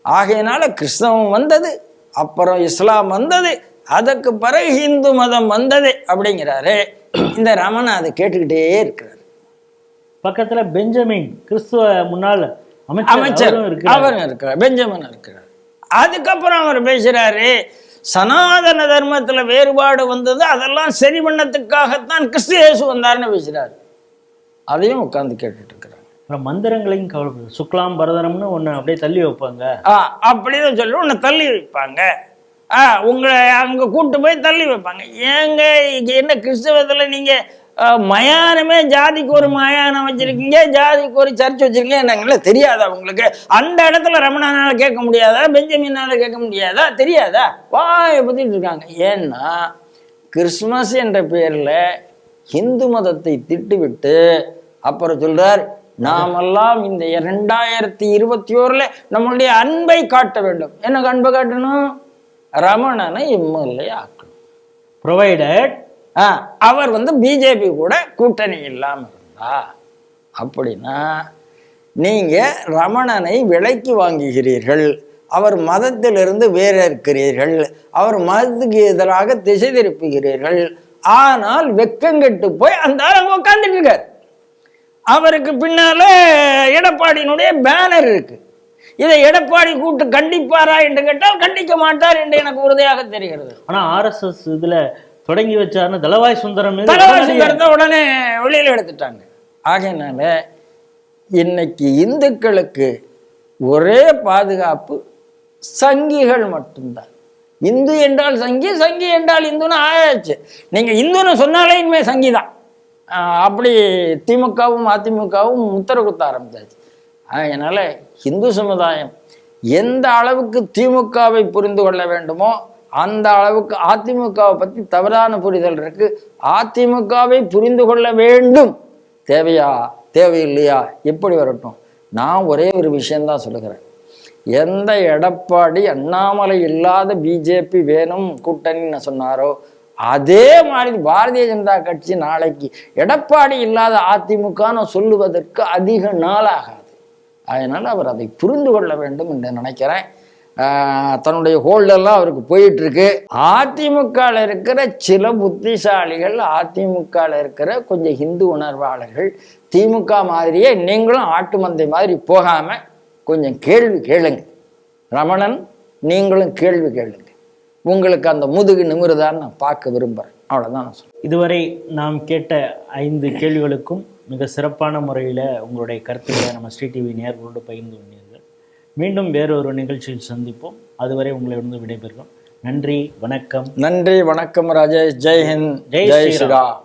ஆகையினால கிறிஸ்தவம் வந்தது, அப்புறம் இஸ்லாம் வந்தது, அதுக்கு பிறகு ஹிந்து மதம் வந்தது அப்படிங்கிறாரு. இந்த ரமணா அதை கேட்டுக்கிட்டே இருக்கிறார். பக்கத்தில் பெஞ்சமின் கிறிஸ்துவ முன்னாள் அமைச்சர் அவரும் இருக்கிறார், பெஞ்சமின் இருக்கிறார். அதுக்கப்புறம் அவர் பேசுறாரு, சனாதன தர்மத்துல வேறுபாடு வந்தது, அதெல்லாம் சரி பண்ணத்துக்காகத்தான் கிறிஸ்து இயேசு வந்தாருன்னு பேசுறாரு. அதையும் உட்கார்ந்து கேட்டுட்டு இருக்கிறாங்க. அப்புறம் மந்திரங்களையும் கவலைப்படுது. சுக்லாம் பரதரம்னு ஒன்று அப்படியே தள்ளி வைப்பாங்க. அப்படின்னு சொல்லி ஒன்று தள்ளி வைப்பாங்க. உங்களை அங்கே கூட்டு போய் தள்ளி வைப்பாங்க. ஏங்க என்ன கிறிஸ்தவத்துல நீங்க மயானமே ஜாதிக்கு ஒரு மயானம் வச்சிருக்கீங்க, ஜாதிக்கு ஒரு சர்ச் வச்சிருக்கீங்க, என்னங்கள தெரியாதா உங்களுக்கு? அந்த இடத்துல ரமணானால கேட்க முடியாதா, பெஞ்சமினால கேட்க முடியாதா, தெரியாதா? வாயை பத்திட்டு இருக்காங்க. ஏன்னா கிறிஸ்துமஸ் என்ற பேர்ல இந்து மதத்தை திட்டுவிட்டு அப்புறம் சொல்றார், நாமெல்லாம் இந்த 2021 நம்மளுடைய அன்பை காட்ட வேண்டும். எனக்கு அன்பை காட்டணும், ரமணனை எம்எல்ஏ ஆக்கணும். ப்ரொவைடட் அவர் பிஜேபி கூட கூட்டணி இல்லாம இருந்தா, அப்படின்னா நீங்க ரமணனை விலைக்கு வாங்குகிறீர்கள், அவர் மதத்திலிருந்து வேற இருக்கிறீர்கள், அவர் மதத்துக்கு எதிராக திசை திருப்புகிறீர்கள். ஆனால் வெக்கங்கெட்டு போய் அந்த அங்க உட்கார்ந்துட்டு இருக்காரு. அவருக்கு பின்னால எடப்பாடியினுடைய பேனர் இருக்கு. இதை எடப்பாடி கூட்டு கண்டிப்பாரா என்று கேட்டால் கண்டிக்க மாட்டார் என்று எனக்கு உறுதியாக தெரிகிறது. ஆனா RSS இதுல தொடங்கி வச்சாருன்னு தளவாய் சுந்தரத்தை உடனே வெளியில எடுத்துட்டாங்க. ஆகையினால இன்னைக்கு இந்துக்களுக்கு ஒரே பாதுகாப்பு சங்கிகள் மட்டும்தான். இந்து என்றால் சங்கி, சங்கி என்றால் இந்துன்னு ஆயாச்சு. நீங்க இந்துன்னு சொன்னாலே இனிமே சங்கி தான். அப்படி திமுகவும் அதிமுகவும் முத்திர குத்த ஆரம்பிச்சாச்சு. அதனால இந்து சமுதாயம் எந்த அளவுக்கு திமுகவை புரிந்து கொள்ள வேண்டுமோ அந்த அளவுக்கு அதிமுகவை பற்றி தவறான புரிதல் இருக்கு. அதிமுகவை புரிந்து கொள்ள வேண்டும். தேவையா தேவையில்லையா எப்படி வரட்டும். நான் ஒரே ஒரு விஷயம்தான் சொல்லுகிறேன். எந்த எடப்பாடி அண்ணாமலை இல்லாத பிஜேபி வேணும் கூட்டணின்னு சொன்னாரோ அதே மாதிரி பாரதிய ஜனதா கட்சி நாளைக்கு எடப்பாடி இல்லாத அதிமுகன்னு சொல்லுவதற்கு அதிக நாளாகாது. அதனால அவர் அதை புரிந்து கொள்ள வேண்டும் என்று நினைக்கிறேன். தன்னுடைய ஹோல்டெல்லாம் அவருக்கு போயிட்டு இருக்கு. அதிமுகவில் இருக்கிற சில புத்திசாலிகள், அதிமுகவில் இருக்கிற கொஞ்சம் இந்து உணர்வாளர்கள் திமுக மாதிரியே நீங்களும் ஆட்டு மந்தை மாதிரி போகாம கொஞ்சம் கேள்வி கேளுங்க. ரமணன், நீங்களும் கேள்வி கேளுங்க. உங்களுக்கு அந்த முதுகு நிமிருதான்னு நான் பார்க்க விரும்புகிறேன். அவ்வளோதான் நான் சொல்றேன். இதுவரை நாம் கேட்ட 5 கேள்விகளுக்கும் மிக சிறப்பான முறையில் உங்களுடைய கருத்துக்களை நம்ம ஸ்ரீ டிவி நேயர்களோடு பகிர்ந்து கொண்டீர்கள். மீண்டும் வேறொரு நிகழ்ச்சியில் சந்திப்போம். அதுவரை உங்களிடம் விடைபெறுகிறோம். நன்றி, வணக்கம். நன்றி, வணக்கம் ராஜேஷ். ஜெய் ஹிந்த், ஜெய் ஸ்ரீராம்.